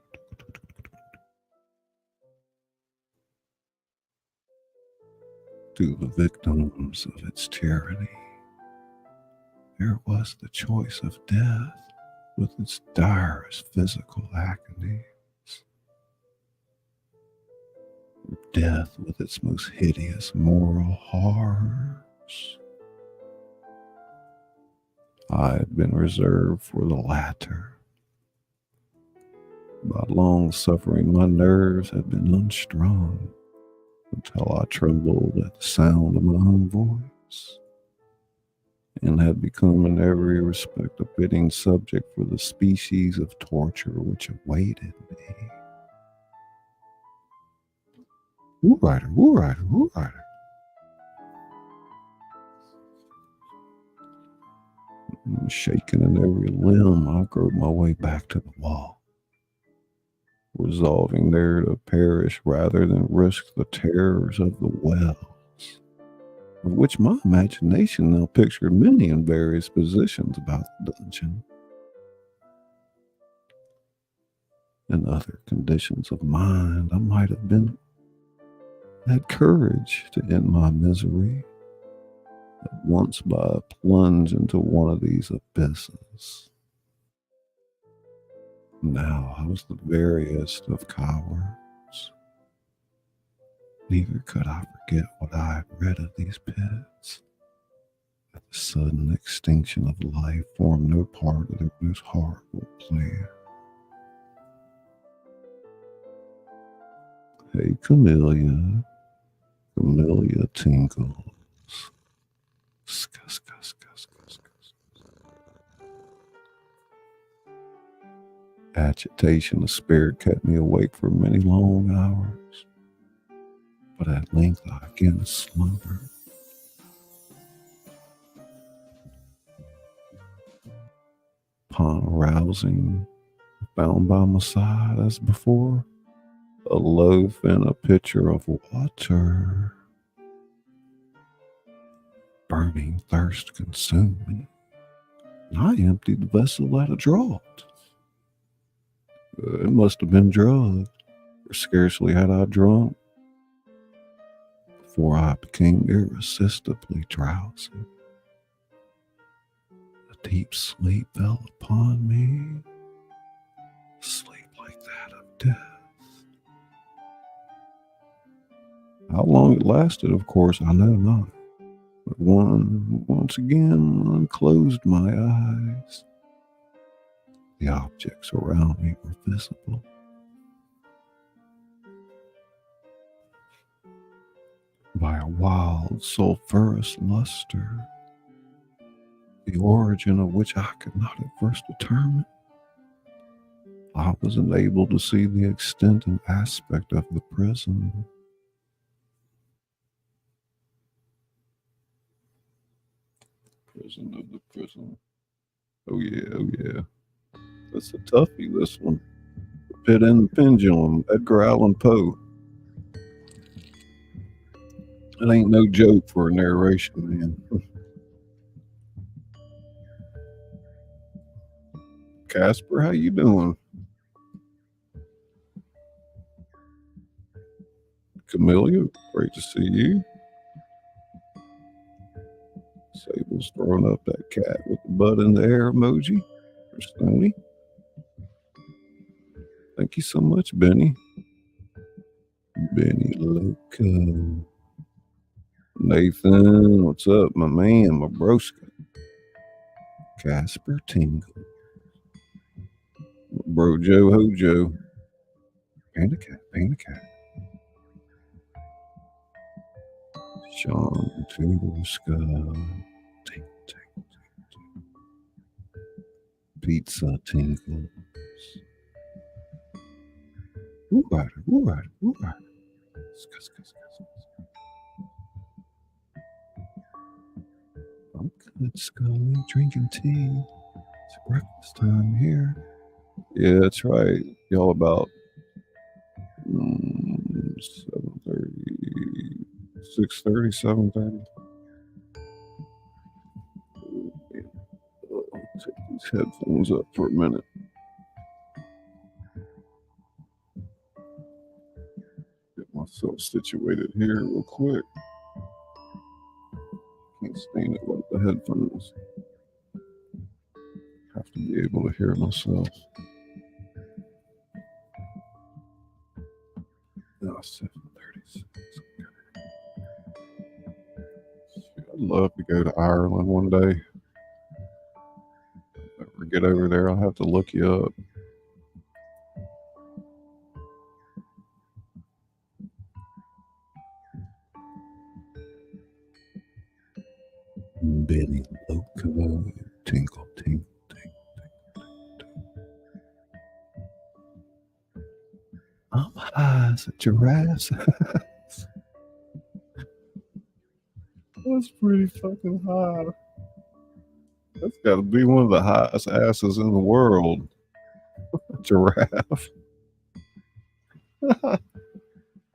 To the victims of its tyranny, there was the choice of death with its direst physical agony. death with its most hideous moral horrors. I had been reserved for the latter. By long suffering, my nerves had been unstrung until I trembled at the sound of my own voice, and had become in every respect a fitting subject for the species of torture which awaited me. Woo rider, woo rider, woo rider. Shaken in every limb, I groped my way back to the wall, resolving there to perish rather than risk the terrors of the wells, of which my imagination now pictured many in various positions about the dungeon. In other conditions of mind, I might have had courage to end my misery at once by a plunge into one of these abysses. Now I was the veriest of cowards. Neither could I forget what I had read of these pits, that the sudden extinction of life formed no part of their most horrible plan. Hey, Camellia tinkles. Scuss, scuss, scuss, scuss, scuss. Agitation of spirit kept me awake for many long hours, but at length I again slumbered. Upon arousing, found by my side as before a loaf and a pitcher of water. Burning thirst consumed me, and I emptied the vessel at a draught. It must have been drugged, for scarcely had I drunk before I became irresistibly drowsy. A deep sleep fell upon me, sleep like that of death. How long it lasted, of course, I know not. But once again unclosed my eyes. The objects around me were visible. By a wild sulphurous luster, the origin of which I could not at first determine, I was enabled to see the extent and aspect of the prison. Prison of the prison. Oh yeah, oh yeah. That's a toughie, this one. The Pit and the Pendulum, Edgar Allan Poe. It ain't no joke for a narration, man. Casper, how you doing? Camellia, great to see you. Sable's throwing up that cat with the butt in the air emoji. For Stony. Thank you so much, Benny. Benny Loco. Nathan, what's up, my man, my broska? Casper Tingle. Bro Joe Hojo. Panda Cat. Sean Tuska. Pizza Tingles. Woo rider. I'm good, Scully. Drinking tea. It's breakfast time here. Yeah, that's right. Y'all about 7:30, 6:30, 7:30. I'll take these headphones up for a minute. Get myself situated here real quick. Can't stand it without the headphones. Have to be able to hear myself. Now 7:36. I'd love to go to Ireland one day. If I ever get over there, I'll have to look you up. Benny Loco, tinkle, tinkle, tinkle. I'm high as a giraffe. That's pretty fucking high. That's got to be one of the highest asses in the world. Giraffe.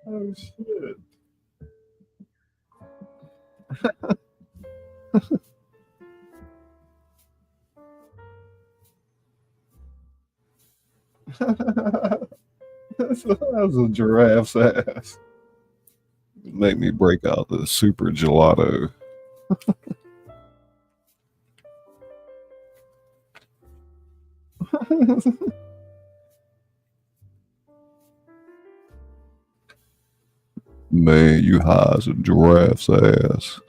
Oh shit. That's a giraffe's ass. Make me break out the super gelato. Man, you high as a giraffe's ass.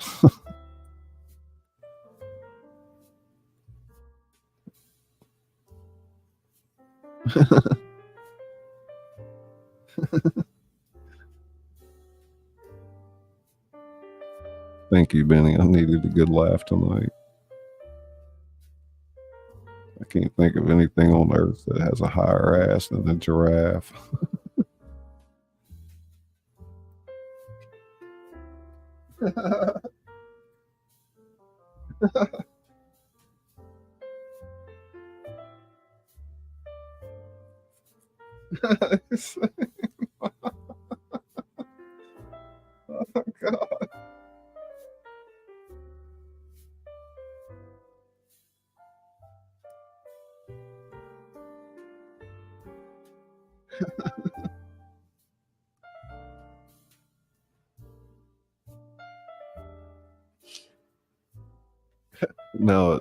Thank you, Benny. I needed a good laugh tonight. I can't think of anything on earth that has a higher ass than a giraffe. Oh, God.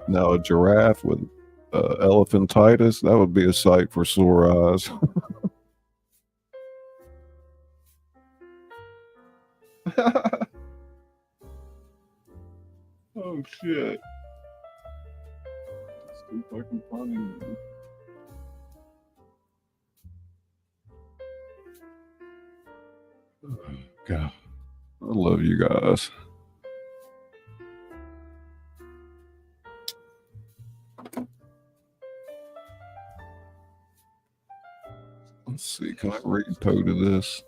Now a giraffe with elephantitis, that would be a sight for sore eyes. Oh shit. It's too fucking funny, man. Oh, God. I love you guys. Let's see, can I read toe to this?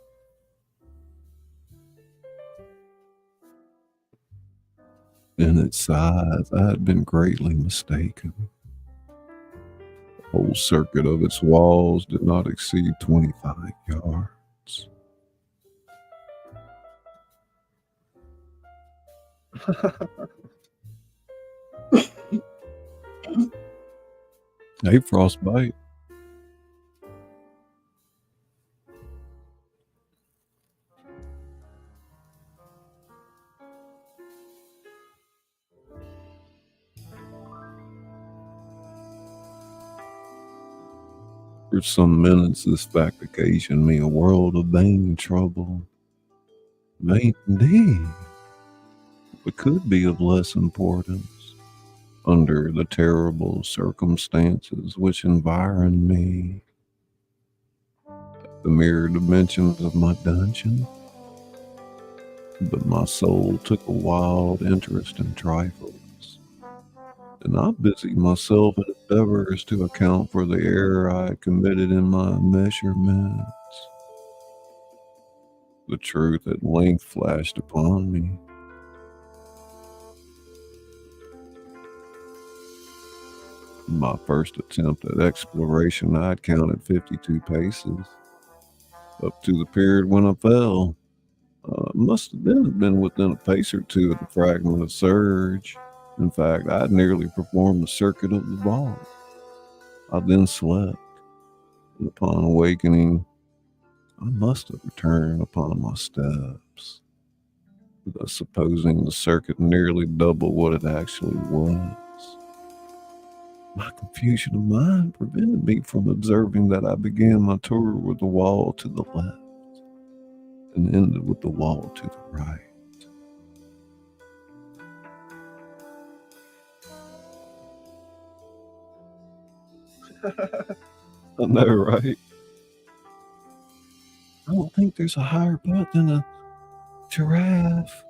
In its size, I had been greatly mistaken. The whole circuit of its walls did not exceed 25 yards. Hey, Frostbite. For some minutes, this fact occasioned me a world of vain trouble. Vain indeed, but could be of less importance under the terrible circumstances which environed me. The mere dimensions of my dungeon, but my soul took a wild interest in trifles, and I busied myself in endeavors to account for the error I had committed in my measurements. The truth at length flashed upon me. In my first attempt at exploration, I had counted 52 paces, up to the period when I fell. Must have been within a pace or two of the fragment of surge. In fact, I had nearly performed the circuit of the vault. I then slept, and upon awakening, I must have returned upon my steps, thus supposing the circuit nearly double what it actually was. My confusion of mind prevented me from observing that I began my tour with the wall to the left and ended with the wall to the right. I know, right? I don't think there's a higher butt than a giraffe.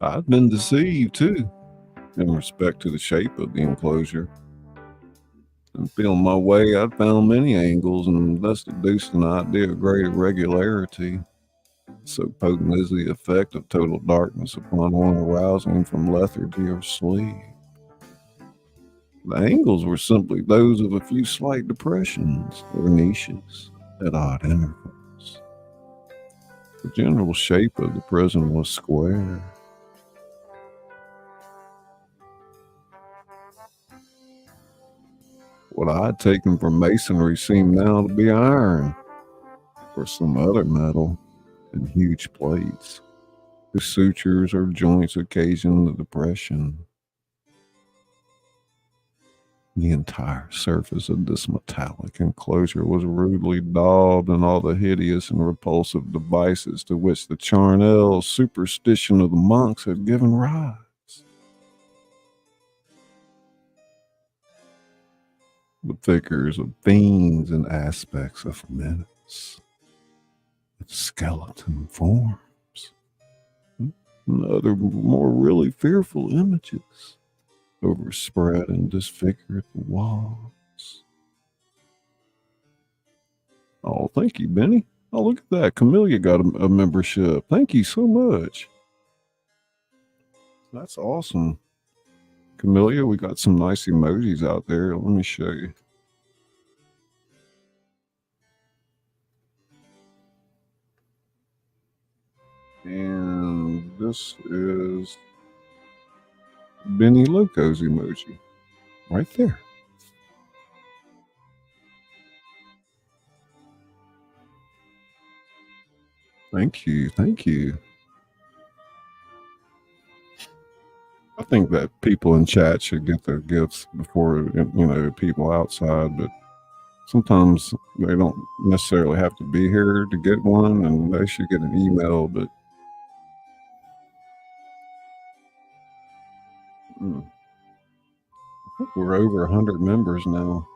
I've been deceived too, in respect to the shape of the enclosure. And feeling my way, I've found many angles and thus deduced an idea of great irregularity. So potent is the effect of total darkness upon one arousing from lethargy or sleep. The angles were simply those of a few slight depressions or niches at odd intervals. The general shape of the prison was square. What I had taken for masonry seemed now to be iron, or some other metal, in huge plates. The sutures or joints occasioned the depression. The entire surface of this metallic enclosure was rudely daubed in all the hideous and repulsive devices to which the charnel superstition of the monks had given rise. The figures of fiends and aspects of menace, with skeleton forms, and other more really fearful images overspread and disfigured the walls. Oh, thank you, Benny. Oh, look at that. Camellia got a membership. Thank you so much. That's awesome. Camellia, we got some nice emojis out there. Let me show you. And this is Benny Loco's emoji right there. Thank you. Thank you. I think that people in chat should get their gifts before, people outside, but sometimes they don't necessarily have to be here to get one, and they should get an email, but I think we're over 100 members now.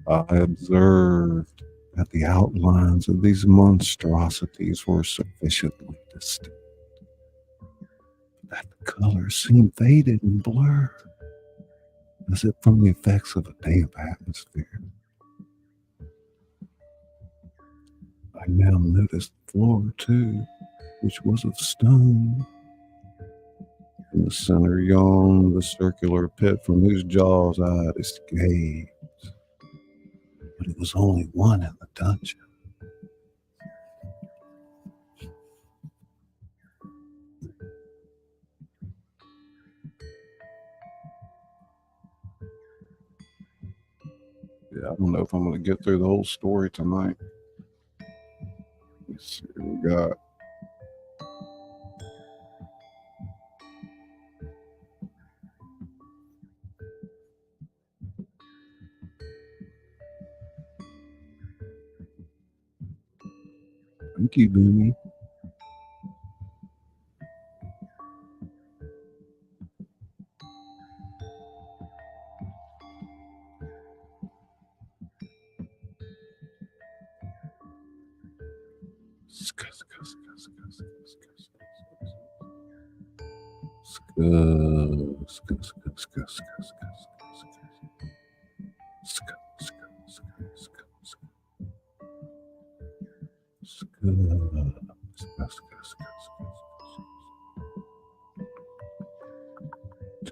I observed that the outlines of these monstrosities were sufficiently distinct, that the colors seemed faded and blurred, as if from the effects of a damp atmosphere. I now noticed the floor, too, which was of stone. In the center yawned the circular pit from whose jaws I had escaped. But it was only one in the dungeon. Yeah, I don't know if I'm going to get through the whole story tonight. Let's see what we got. Thank you, Benny.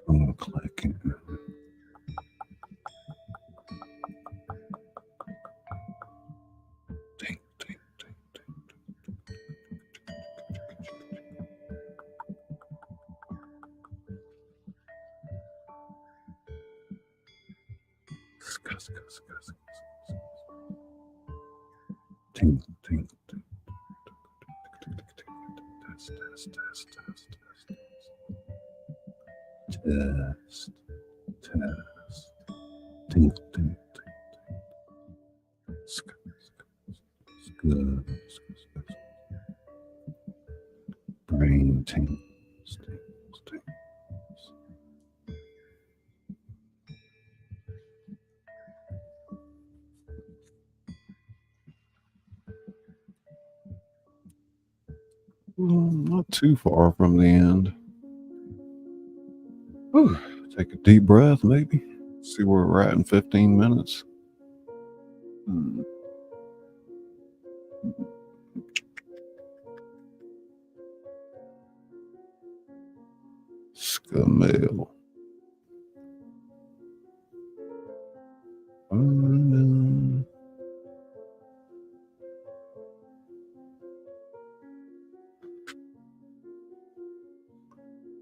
I'm gonna click it. Ding, ding, ding, ding. Ting, ting, ting. Test, test, test, test, test. Test, test, tinkle, tinkle, tinkle, brain tingles, tingles, tingles. Not too far from the end. Whew. Take a deep breath, maybe. See where we're at in 15 minutes. Scamel.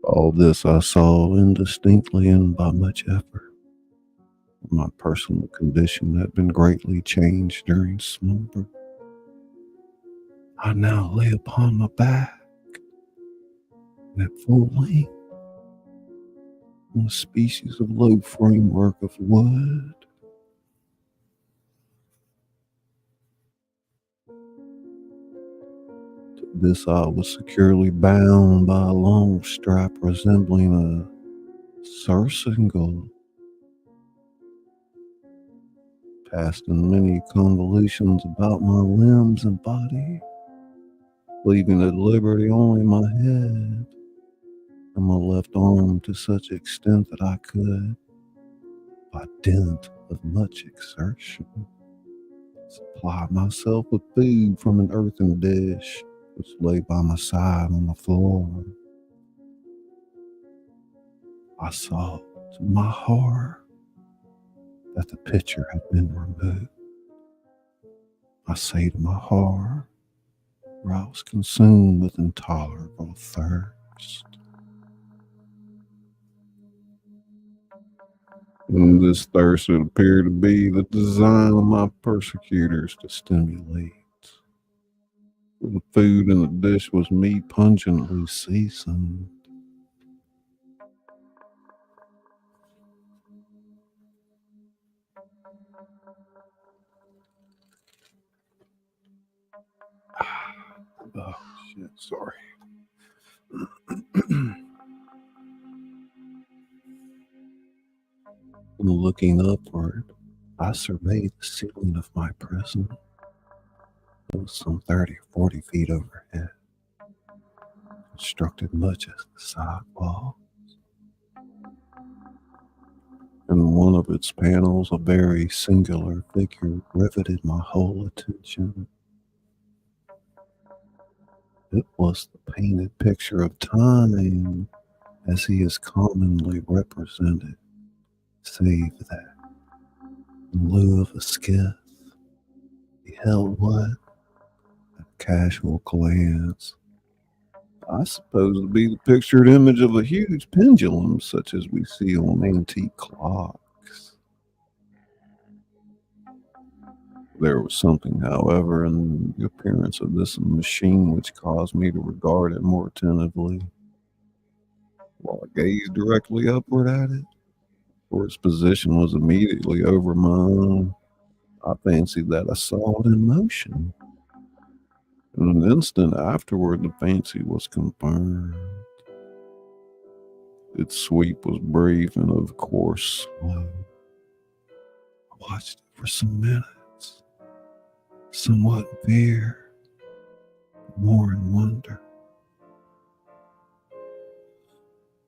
All this I saw indistinctly and by much effort. My personal condition had been greatly changed during slumber. I now lay upon my back and at full length on a species of low framework of wood. To this I was securely bound by a long strap resembling a surcingle, passed in many convolutions about my limbs and body, leaving at liberty only my head and my left arm to such extent that I could, by dint of much exertion, supply myself with food from an earthen dish which lay by my side on the floor. I saw, to my horror, that the pitcher had been removed. I say to my horror, for I was consumed with intolerable thirst. And this thirst would appear to be the design of my persecutors to stimulate. For the food in the dish was meat pungently seasoned. Oh, shit, sorry. Looking upward, I surveyed the ceiling of my prison. It was some 30 or 40 feet overhead, constructed much as the side wall. In one of its panels, a very singular figure riveted my whole attention. It was the painted picture of time as he is commonly represented, save that, in lieu of a skiff, he held what, at a casual glance, I suppose to be the pictured image of a huge pendulum such as we see on antique clocks. There was something, however, in the appearance of this machine which caused me to regard it more attentively. While I gazed directly upward at it, for its position was immediately over my own, I fancied that I saw it in motion. In an instant afterward, the fancy was confirmed. Its sweep was brief and, of course, slow. I watched it for some minutes, somewhat in fear, more in wonder.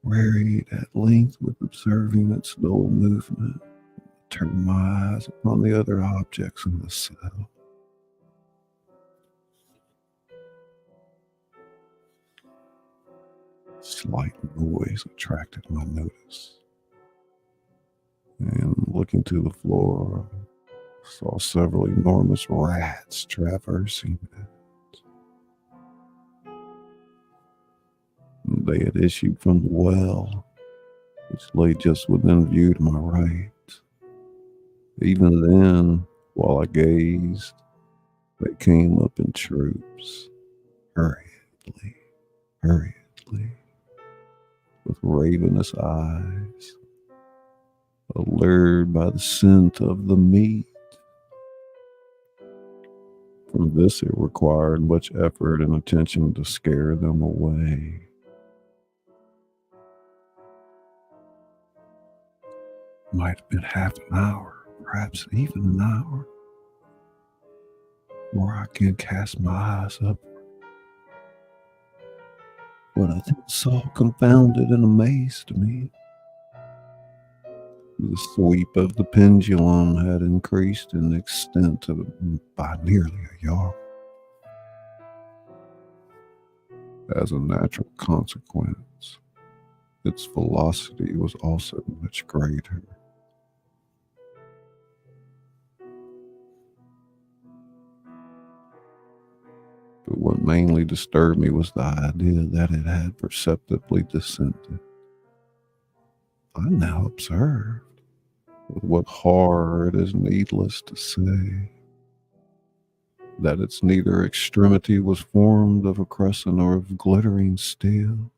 Wearied at length with observing its dull movement, I turned my eyes upon the other objects in the cell. Slight noise attracted my notice, and looking to the floor, I saw several enormous rats traversing it. They had issued from the well, which lay just within view to my right. Even then, while I gazed, they came up in troops, hurriedly, with ravenous eyes, allured by the scent of the meat. From this, it required much effort and attention to scare them away. Might have been half an hour, perhaps even an hour, before I can cast my eyes up. What I then saw confounded and amazed me. The sweep of the pendulum had increased in extent by nearly a yard. As a natural consequence, its velocity was also much greater. But what mainly disturbed me was the idea that it had perceptibly descended. I now observed, with what horror it is needless to say, that its neither extremity was formed of a crescent or of glittering steel,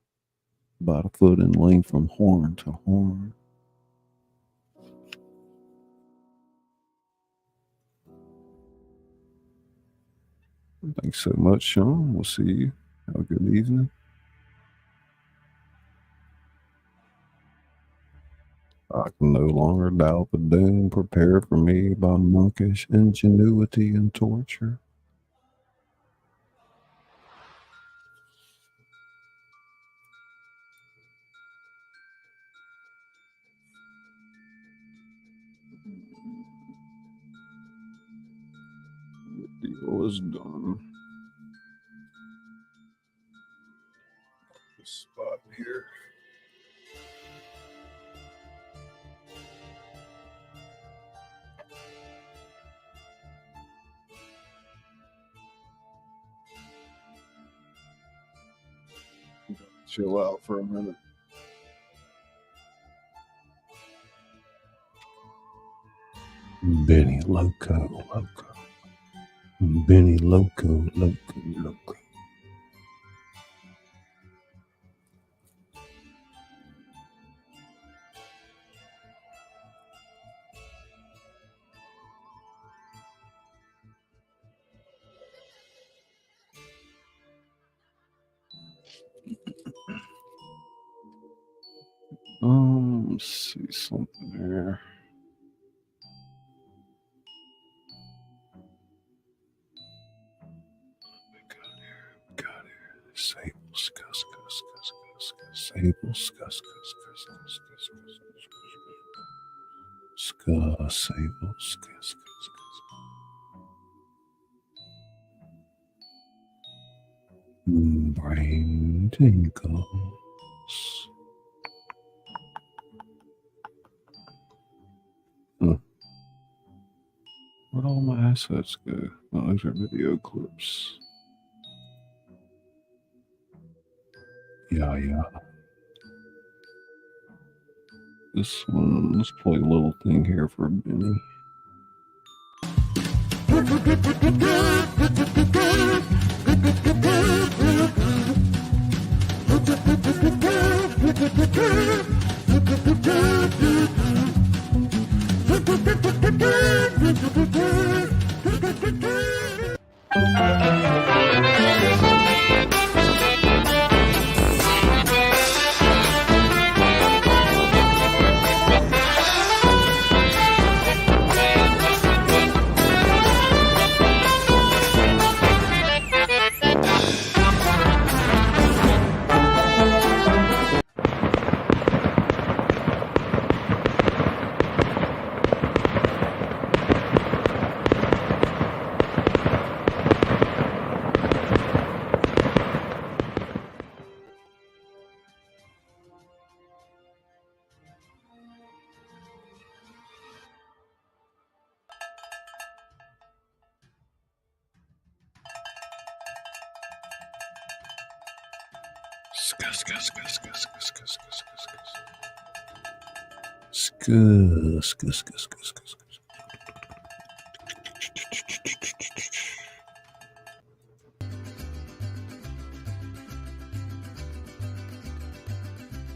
about a foot in length from horn to horn. Thanks so much, Sean. We'll see you. Have a good evening. I can no longer doubt the doom prepared for me by monkish ingenuity and torture. The deal is done. This spot here. Chill out for a minute. Benny Loco. Benny Loco. Let's see something here. We got here. Sable, scuss. Sable, scuss. Sable, scuss. Brain tingles. Where'd all my assets go? Oh, those are video clips. Yeah. This one, let's play a little thing here for Benny.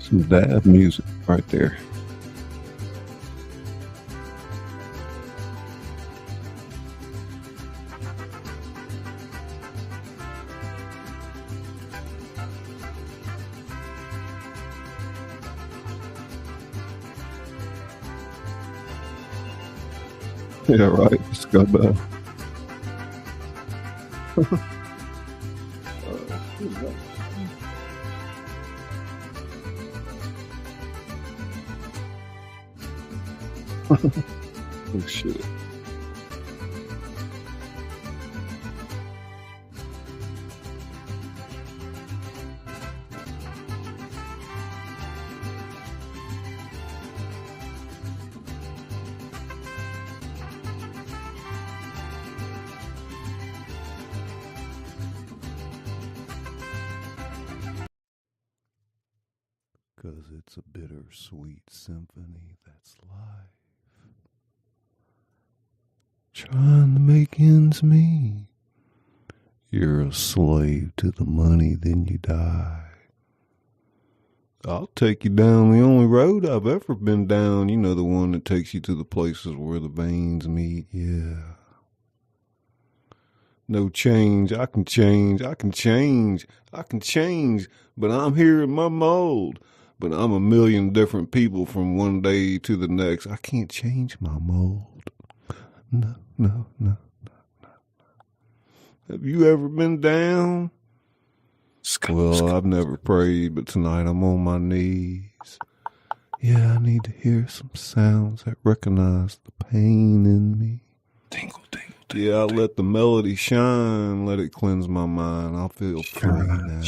Some dad music right there. Yeah, right. Scuba. Oh shit. Because it's a bittersweet symphony that's life. Trying to make ends meet. You're a slave to the money, then you die. I'll take you down the only road I've ever been down. You know, the one that takes you to the places where the veins meet. Yeah. No change, I can change, I can change, I can change, but I'm here in my mold. But I'm a million different people from one day to the next. I can't change my mold. No, no, no, no, no. Have you ever been down? Well, I've never prayed, but tonight I'm on my knees. Yeah, I need to hear some sounds that recognize the pain in me. Tingle, tingle, tingle. Yeah, I'll let the melody shine, let it cleanse my mind. I'll feel free now.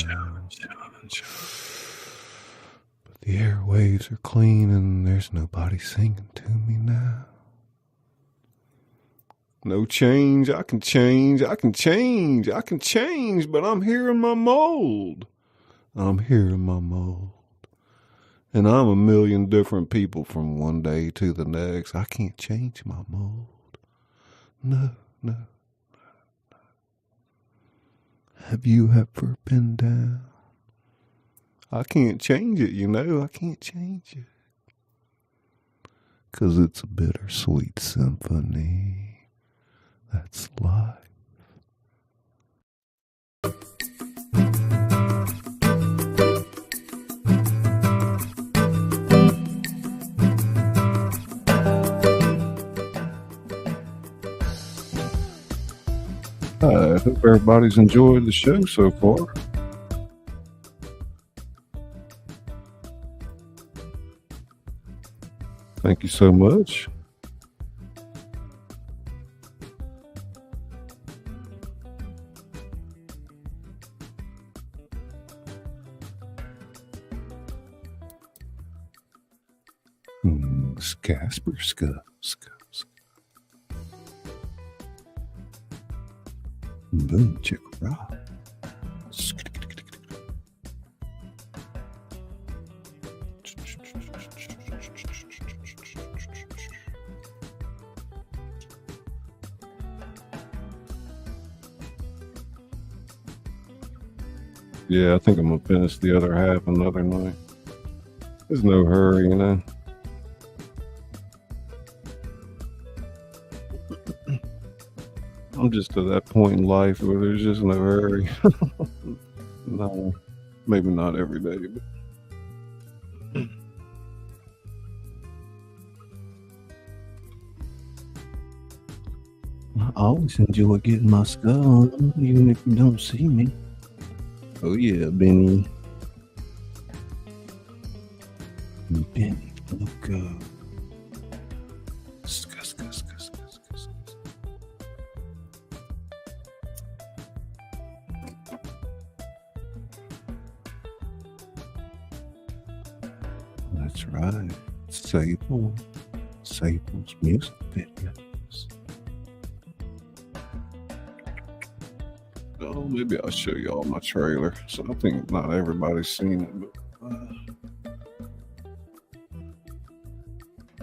But the airwaves are clean and there's nobody singing to me now. No change, I can change, I can change, I can change, but I'm here in my mold. I'm here in my mold. And I'm a million different people from one day to the next. I can't change my mold. No, no, no, no. Have you ever been down? I can't change it, you know, I can't change it. 'Cause it's a bittersweet symphony. That's life. I hope everybody's enjoyed the show so far. Thank you so much. Casper, boom, chick, rock. Yeah, I think I'm gonna finish the other half another night. There's no hurry, you know. I'm just at that point in life where there's just no hurry. No, maybe not every day, but I always enjoy getting my skull on, even if you don't see me. Oh yeah, Benny. Benny, look up. That's right. Sable's music videos. Oh, maybe I'll show y'all my trailer. So I think not everybody's seen it, but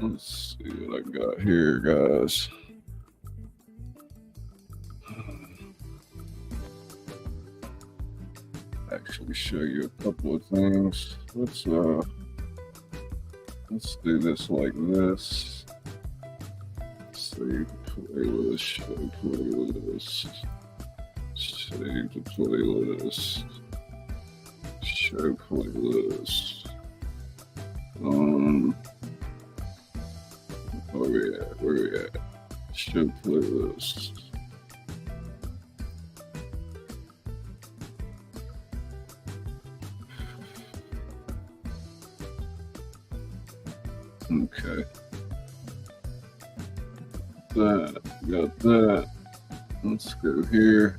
let's see what I got here, guys. Actually show you a couple of things. Let's Let's do this like this. Save playlist, show playlist. Save the playlist. Show playlist. Where we at? Show playlist. Okay. Got that. Let's go here.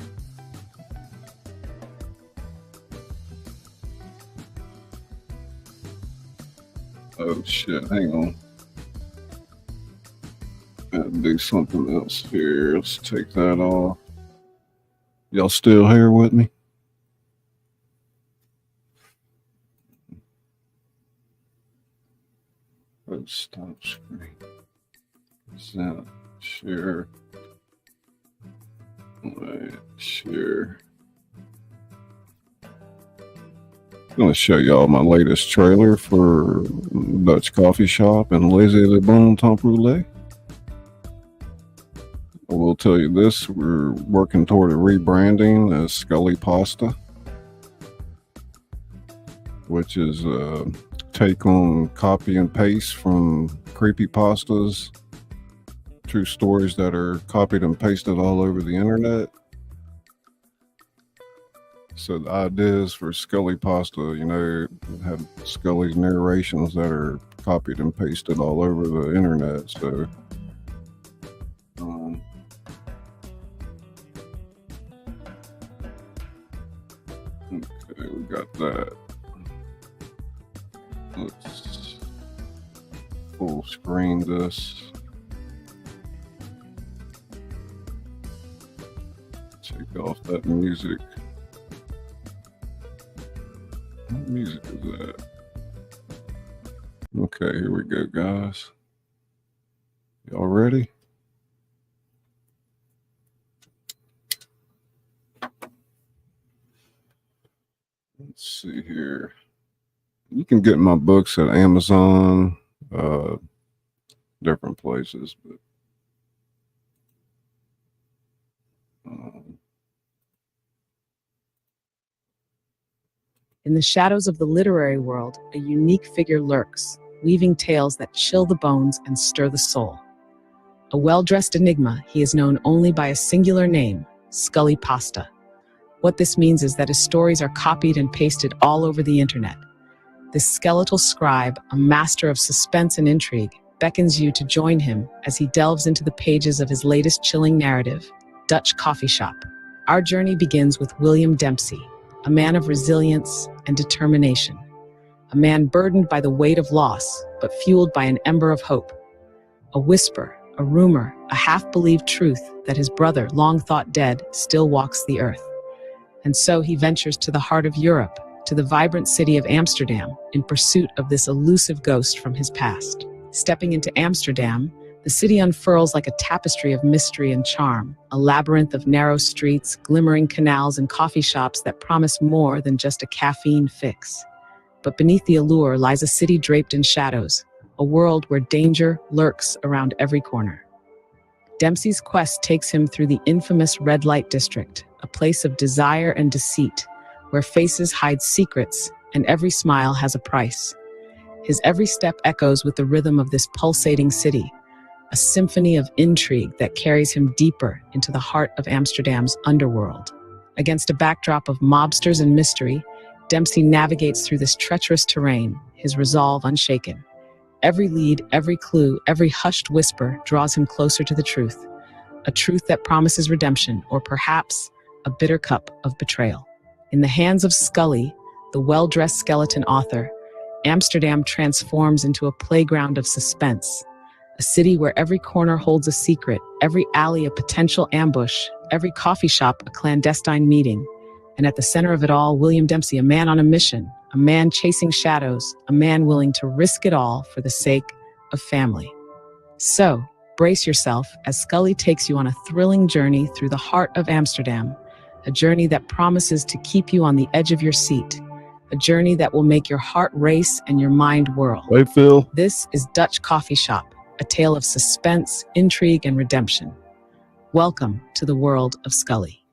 Oh shit, hang on. Gotta do something else here. Let's take that off. Y'all still here with me? Oh, stop screen. That share. Right, share. I'm going to show y'all my latest trailer for Dutch Coffee Shop and Laissez, Bon Temps Rouler. I will tell you this, we're working toward a rebranding as Scully Pasta, which is a take on copy and paste from creepypastas, true stories that are copied and pasted all over the internet. So the ideas for Scully Pasta, you know, have Scully's narrations that are copied and pasted all over the internet. So okay, we got that. Let's full screen this. Take off that music. What music is that? Okay, here we go, guys. Y'all ready? Let's see here. You can get my books at Amazon, different places, but in the shadows of the literary world, a unique figure lurks, weaving tales that chill the bones and stir the soul. A well-dressed enigma, he is known only by a singular name, Scully Pasta. What this means is that his stories are copied and pasted all over the internet. This skeletal scribe, a master of suspense and intrigue, beckons you to join him as he delves into the pages of his latest chilling narrative, Dutch Coffee Shop. Our journey begins with William Dempsey, a man of resilience and determination, a man burdened by the weight of loss, but fueled by an ember of hope. A whisper, a rumor, a half-believed truth that his brother, long thought dead, still walks the earth. And so he ventures to the heart of Europe, to the vibrant city of Amsterdam, in pursuit of this elusive ghost from his past. Stepping into Amsterdam, the city unfurls like a tapestry of mystery and charm, a labyrinth of narrow streets, glimmering canals, and coffee shops that promise more than just a caffeine fix. But beneath the allure lies a city draped in shadows, a world where danger lurks around every corner. Dempsey's quest takes him through the infamous red light district, a place of desire and deceit, where faces hide secrets and every smile has a price. His every step echoes with the rhythm of this pulsating city, a symphony of intrigue that carries him deeper into the heart of Amsterdam's underworld. Against a backdrop of mobsters and mystery, Dempsey navigates through this treacherous terrain, his resolve unshaken. Every lead, every clue, every hushed whisper draws him closer to the truth, a truth that promises redemption, or perhaps a bitter cup of betrayal. In the hands of Scully, the well-dressed skeleton author, Amsterdam transforms into a playground of suspense, a city where every corner holds a secret, every alley a potential ambush, every coffee shop a clandestine meeting. And at the center of it all, William Dempsey, a man on a mission, a man chasing shadows, a man willing to risk it all for the sake of family. So, brace yourself as Scully takes you on a thrilling journey through the heart of Amsterdam, a journey that promises to keep you on the edge of your seat, a journey that will make your heart race and your mind whirl. Hey, Phil. This is Dutch Coffee Shop, a tale of suspense, intrigue, and redemption. Welcome to the world of Scully.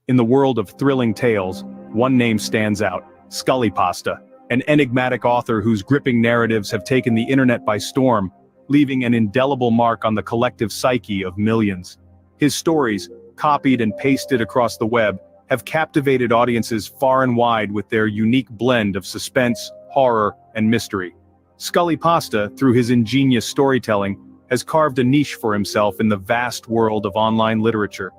In the world of thrilling tales, one name stands out: Scully Pasta, an enigmatic author whose gripping narratives have taken the internet by storm, leaving an indelible mark on the collective psyche of millions. His stories, copied and pasted across the web, have captivated audiences far and wide with their unique blend of suspense, horror, and mystery. Scully Pasta, through his ingenious storytelling, has carved a niche for himself in the vast world of online literature.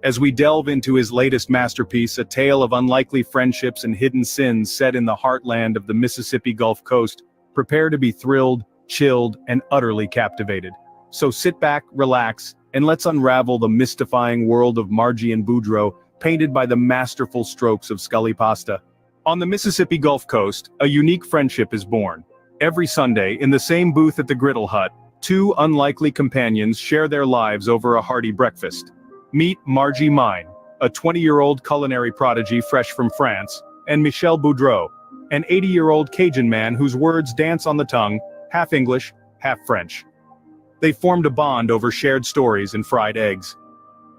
As we delve into his latest masterpiece, a tale of unlikely friendships and hidden sins set in the heartland of the Mississippi Gulf Coast, prepare to be thrilled, chilled, and utterly captivated. So sit back, relax, and let's unravel the mystifying world of Margie and Boudreaux, painted by the masterful strokes of Scully Pasta. On the Mississippi Gulf Coast, a unique friendship is born. Every Sunday, in the same booth at the Griddle Hut, two unlikely companions share their lives over a hearty breakfast. Meet Margie Mine, a 20-year-old culinary prodigy fresh from France, and Michel Boudreaux, an 80-year-old Cajun man whose words dance on the tongue, half English, half French. They formed a bond over shared stories and fried eggs.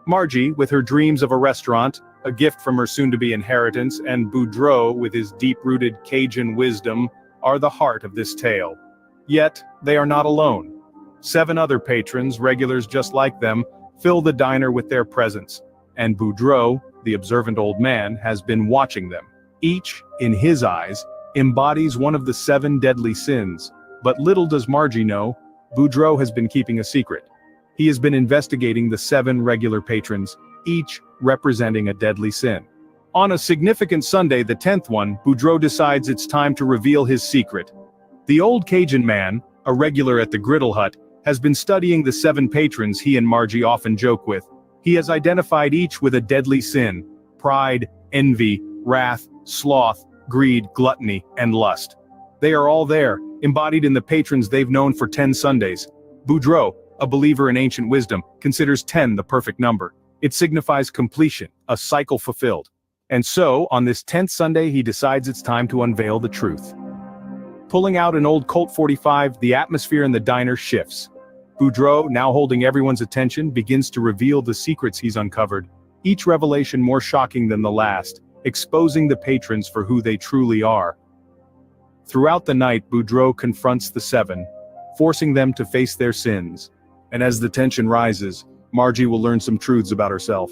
Margie, with her dreams of a restaurant, a gift from her soon-to-be inheritance, and Boudreaux, with his deep-rooted Cajun wisdom, are the heart of this tale. Yet, they are not alone. 7 other patrons, regulars just like them, fill the diner with their presence, and Boudreaux, the observant old man, has been watching them. Each, in his eyes, embodies one of the 7 deadly sins, but little does Margie know, Boudreaux has been keeping a secret. He has been investigating the 7 regular patrons, each representing a deadly sin. On a significant Sunday, the 10th one, Boudreaux decides it's time to reveal his secret. The old Cajun man, a regular at the Griddle Hut, has been studying the 7 patrons he and Margie often joke with. He has identified each with a deadly sin: pride, envy, wrath, sloth, greed, gluttony, and lust. They are all there, embodied in the patrons they've known for 10 Sundays. Boudreaux, a believer in ancient wisdom, considers 10 the perfect number. It signifies completion, a cycle fulfilled. And so, on this 10th Sunday, he decides it's time to unveil the truth. Pulling out an old Colt 45, the atmosphere in the diner shifts. Boudreaux, now holding everyone's attention, begins to reveal the secrets he's uncovered, each revelation more shocking than the last, exposing the patrons for who they truly are. Throughout the night, Boudreaux confronts the 7, forcing them to face their sins. And as the tension rises, Margie will learn some truths about herself.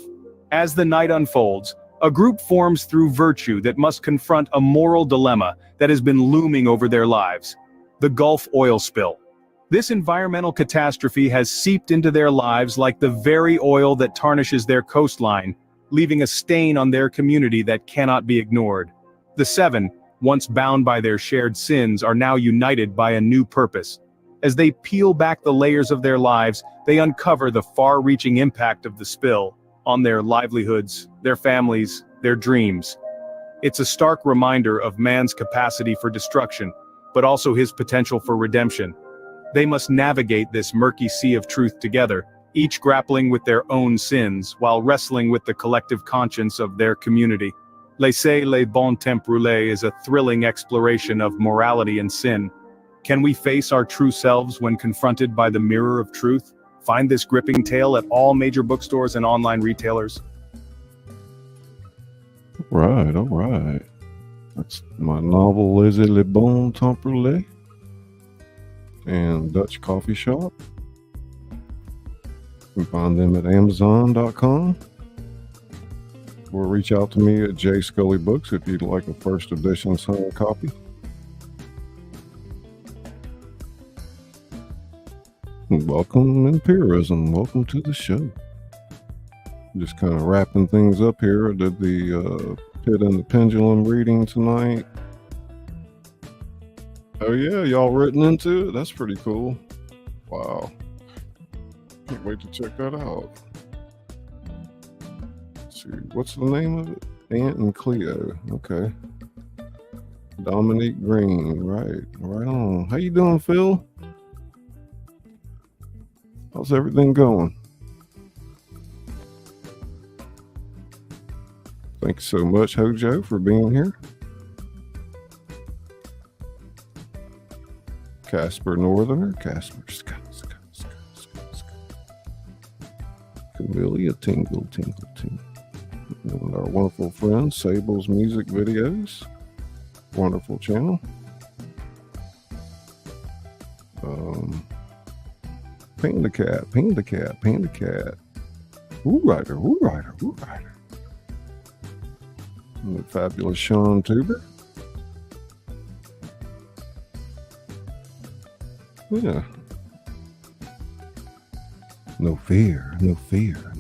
As the night unfolds, a group forms through virtue that must confront a moral dilemma that has been looming over their lives: the Gulf oil spill. This environmental catastrophe has seeped into their lives like the very oil that tarnishes their coastline, leaving a stain on their community that cannot be ignored. The 7, once bound by their shared sins, are now united by a new purpose. As they peel back the layers of their lives, they uncover the far-reaching impact of the spill on their livelihoods, their families, their dreams. It's a stark reminder of man's capacity for destruction, but also his potential for redemption. They must navigate this murky sea of truth together, each grappling with their own sins while wrestling with the collective conscience of their community. Laissez, Bon Temps Rouler is a thrilling exploration of morality and sin. Can we face our true selves when confronted by the mirror of truth? Find this gripping tale at all major bookstores and online retailers. Right, all right. That's my novel, Laissez, Bon Temps Rouler, and Dutch Coffee Shop. You can find them at Amazon.com. Or reach out to me at J Scully Books if you'd like a first edition signed copy. Welcome, Imperialism. Welcome to the show. Just kind of wrapping things up here. I did the Pit and the Pendulum reading tonight. Oh yeah, y'all written into it? That's pretty cool. Wow. Can't wait to check that out. Let's see, what's the name of it? Aunt and Cleo. Okay. Dominique Green. Right on. How you doing, Phil? How's everything going? Thanks so much, Hojo, for being here. Casper Northerner, Casper Scott. Camellia Tingle. And our wonderful friend Sable's Music Videos. Wonderful channel. Panda Cat. Woo Rider. And the fabulous Sean Tuber. Yeah. No fear. Scuss.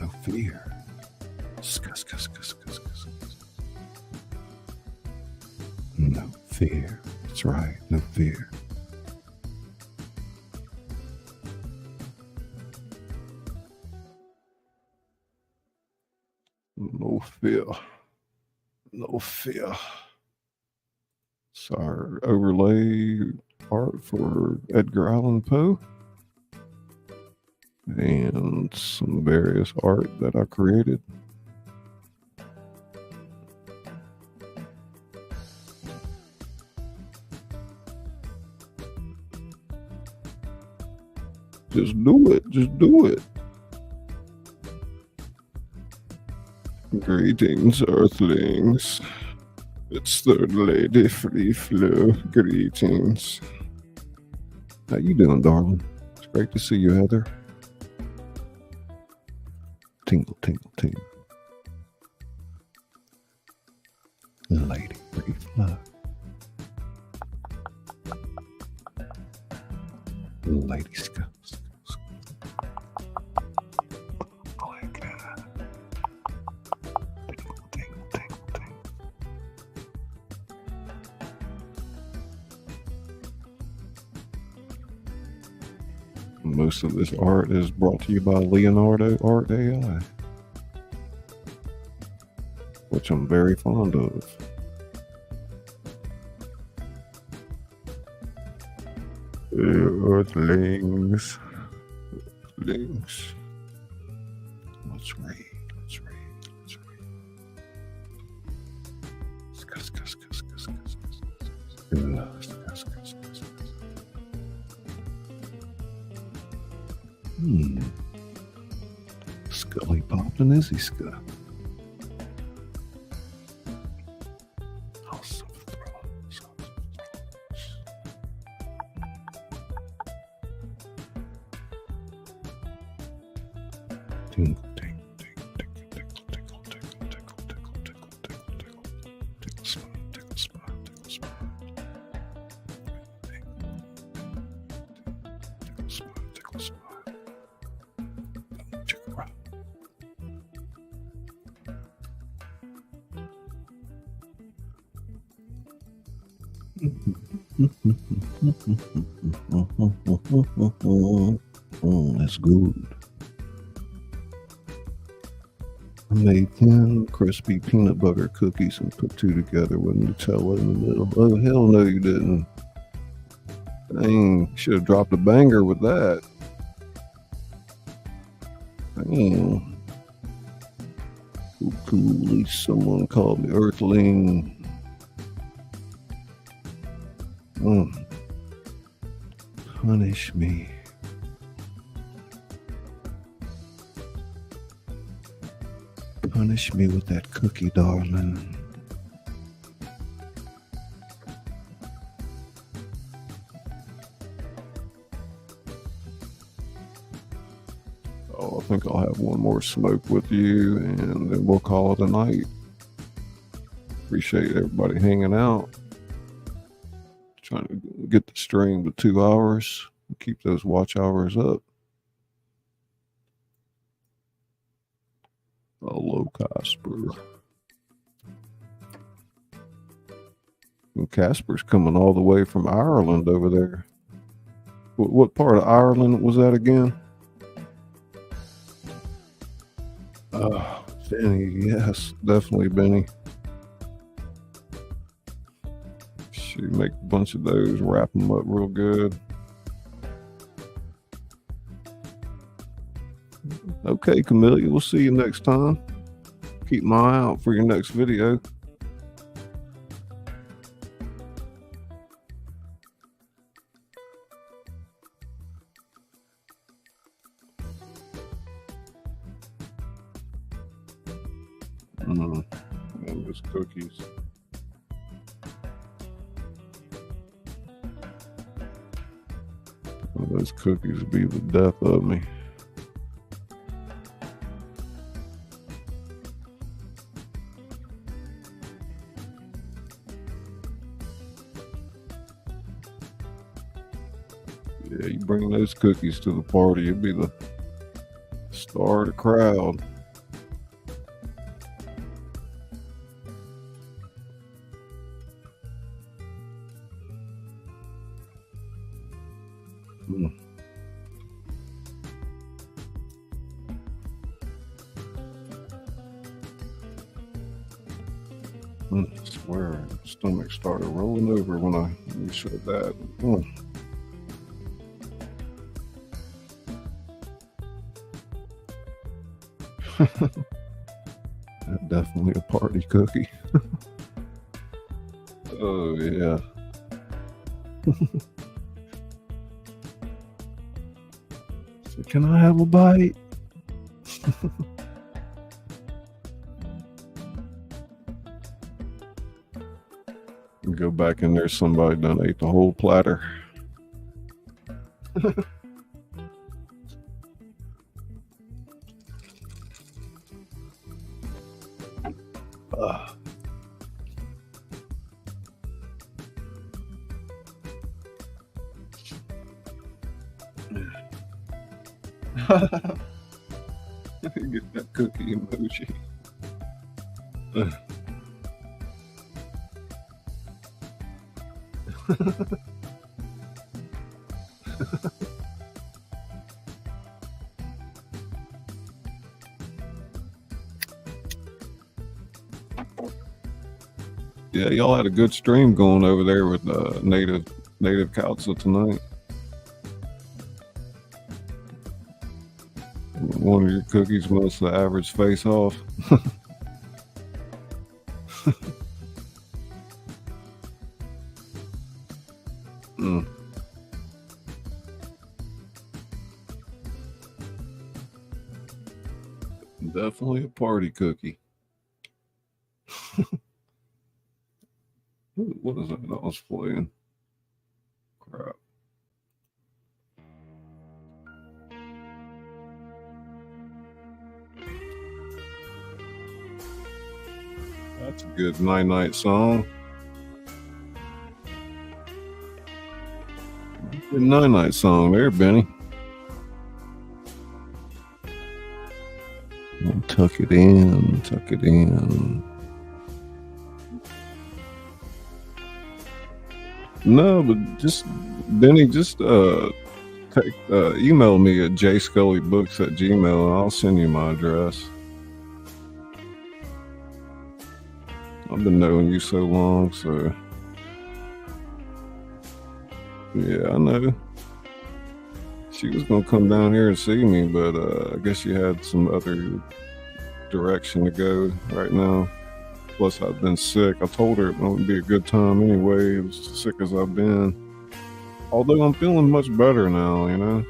No fear. That's right, no fear. No fear. It's our overlay art for Edgar Allan Poe. And some various art that I created. Just do it. Greetings, Earthlings. It's Third Lady Free Flow. Greetings. How you doing, darling? It's great to see you, Heather. Tingle. Lady Free Flow. Lady Scully. Oh my God. Tingle. Most of this art is brought to you by Leonardo Art AI, which I'm very fond of. Earthlings. Let's read. Scully popped an Izzy Scuff. That's good. I made 10 crispy peanut butter cookies and put 2 together with Nutella in the middle. Oh, hell no, you didn't. Dang, should have dropped a banger with that. Dang. Cool, at least someone called me Earthling. Punish me. Punish me with that cookie, darling. Oh, I think I'll have one more smoke with you and then we'll call it a night. Appreciate everybody hanging out. Trying to get the stream to 2 hours. Keep those watch hours up. Hello, Casper. And Casper's coming all the way from Ireland over there. What part of Ireland was that again? Benny, yes, definitely Benny. She make a bunch of those, wrap them up real good. Okay, Camellia, we'll see you next time. Keep my eye out for your next video. And those cookies. Those cookies be the death of me. Yeah, you bring those cookies to the party, it'd be the star of the crowd. I swear, my stomach started rolling over when you said that. Definitely a party cookie. Oh yeah. So can I have a bite? Go back in there, somebody done ate the whole platter. Get that cookie emoji. Yeah, y'all had a good stream going over there with native Council tonight. One of your cookies was the average face off. Definitely a party cookie. What is that I was playing? Crap. That's a good night-night song. Good night-night song there, Benny. Tuck it in, tuck it in. No, but just Benny, just email me at jscullybooks@gmail and I'll send you my address. I've been knowing you so long, so yeah, I know. She was gonna come down here and see me, but I guess she had some other direction to go right now. Plus, I've been sick. I told her it wouldn't be a good time anyway, as sick as I've been. Although I'm feeling much better now, you know.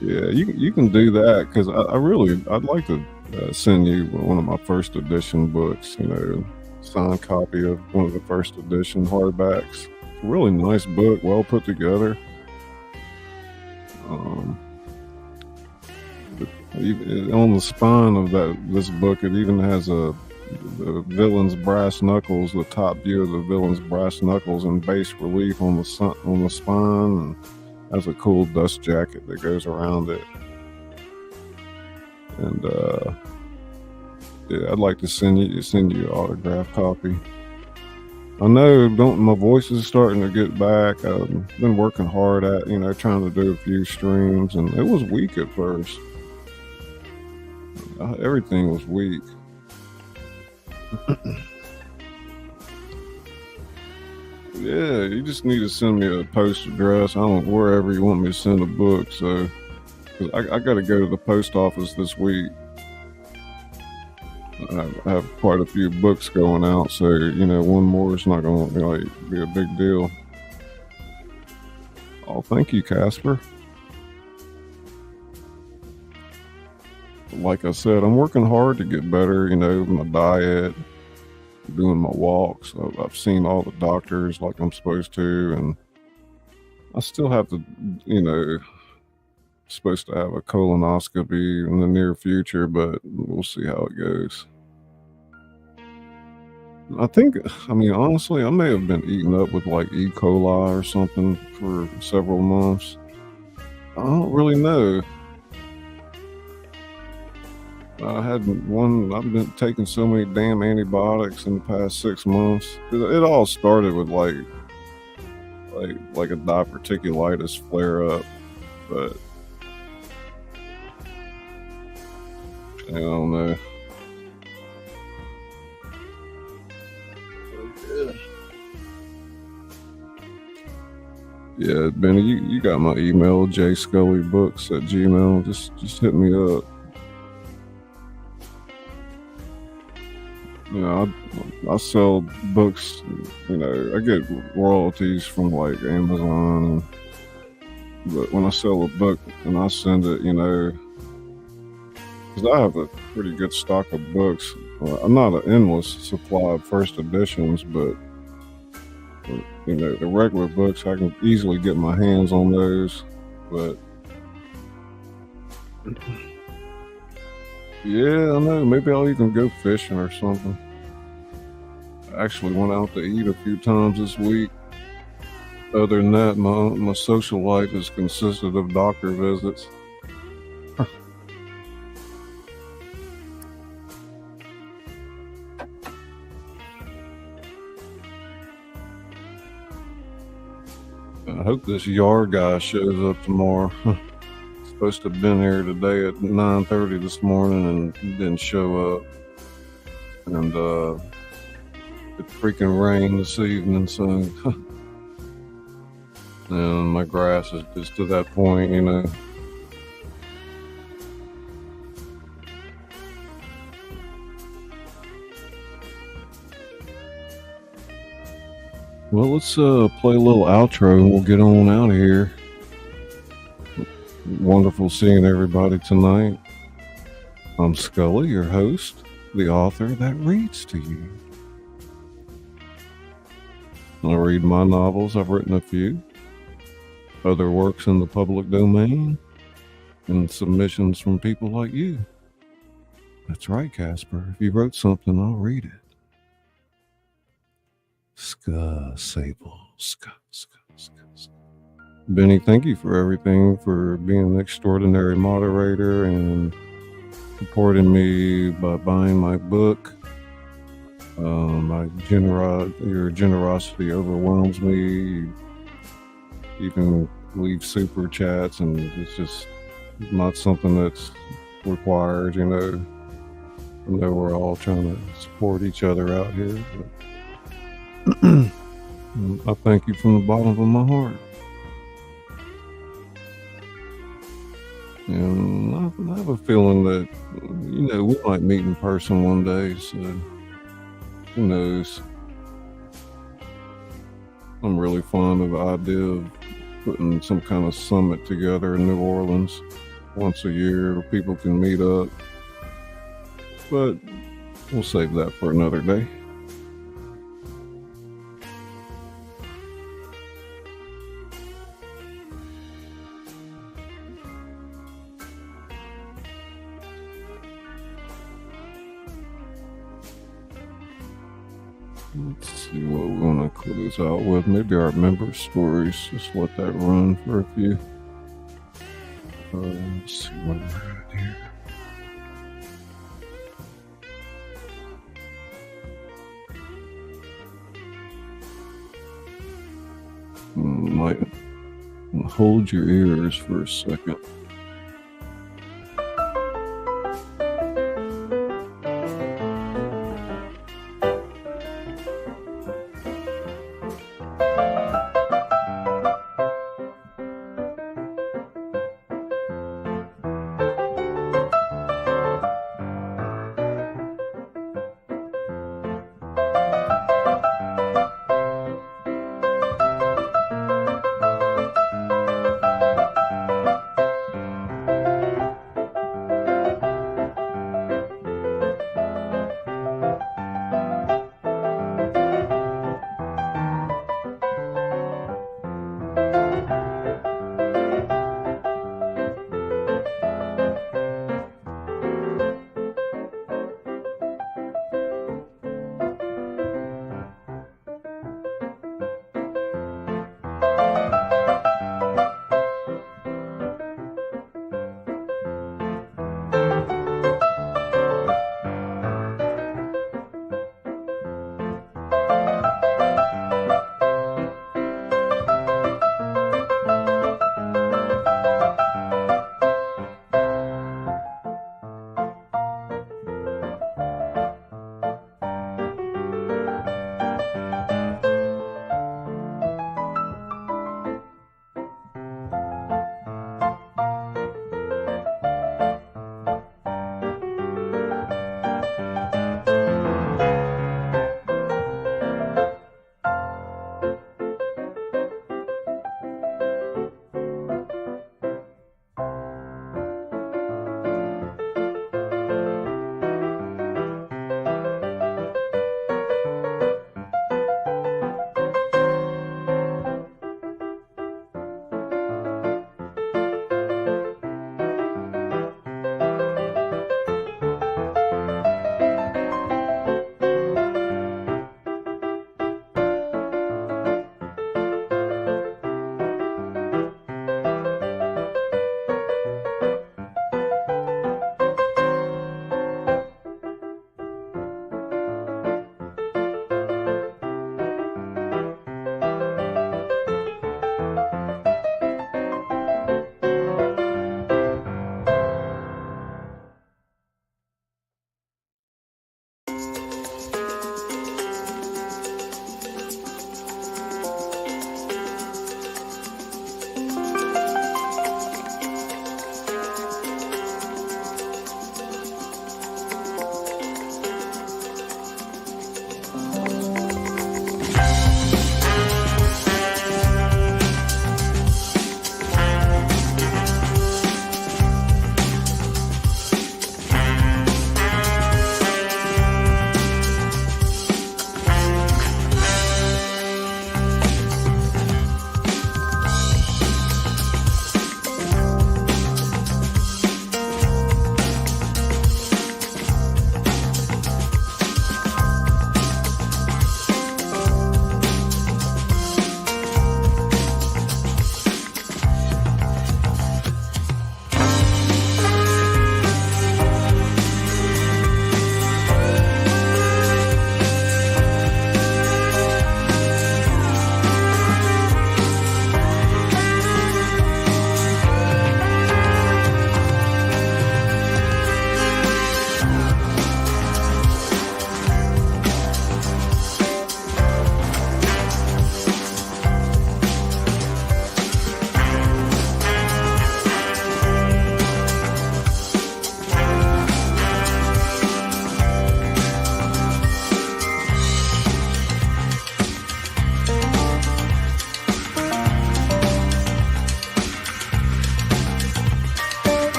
Yeah, you can do that, because I'd like to send you one of my first edition books, you know, signed copy of one of the first edition hardbacks. Really nice book, well put together. On the spine of this book, it even has the villain's brass knuckles, the top view of the villain's brass knuckles in bas relief on the spine, and has a cool dust jacket that goes around it. And yeah, I'd like to send you an autographed copy. I know my voice is starting to get back. I've been working hard at, trying to do a few streams, and it was weak at first. Everything was weak. Yeah, you just need to send me a post address. Wherever you want me to send a book. So, 'cause I got to go to the post office this week. I have quite a few books going out, so one more is not going to be a big deal. Oh, thank you, Casper. like I said, I'm working hard to get better, you know, my diet, doing my walks. I've seen all the doctors like I'm supposed to, and I still have to, you know, supposed to have a colonoscopy in the near future, but we'll see how it goes. I mean, honestly, I may have been eaten up with like E. coli or something for several months. I don't really know. I've been taking so many damn antibiotics in the past 6 months. It all started with like a diverticulitis flare up, but I don't know. Yeah, Benny, you got my email, jscullybooks@gmail. Just hit me up. You know, I sell books. You know, I get royalties from like Amazon, but when I sell a book and I send it, you know, because I have a pretty good stock of books. I'm not an endless supply of first editions, but you know, the regular books, I can easily get my hands on those. But yeah, I know. Maybe I'll even go fishing or something. I actually went out to eat a few times this week. Other than that, my social life has consisted of doctor visits. I hope this yard guy shows up tomorrow. Supposed to have been here today at 9:30 this morning and didn't show up. And it freaking rained this evening, so and my grass is just to that point, you know. Well, let's play a little outro and we'll get on out of here. Wonderful seeing everybody tonight. I'm Scully, your host, the author that reads to you. I read my novels. I've written a few. Other works in the public domain. And submissions from people like you. That's right, Casper. If you wrote something, I'll read it. Sable. Benny, thank you for everything, for being an extraordinary moderator and supporting me by buying my book. Your generosity overwhelms me. You even leave super chats, and it's just not something that's required, you know. I know we're all trying to support each other out here, but I thank you from the bottom of my heart. And I have a feeling that, you know, we might meet in person one day, so who knows. I'm really fond of the idea of putting some kind of summit together in New Orleans once a year where people can meet up. But we'll save that for another day. Let's see what we want to close out with. Maybe our member stories. Just let that run for a few. Let's see what we're at here. Might hold your ears for a second.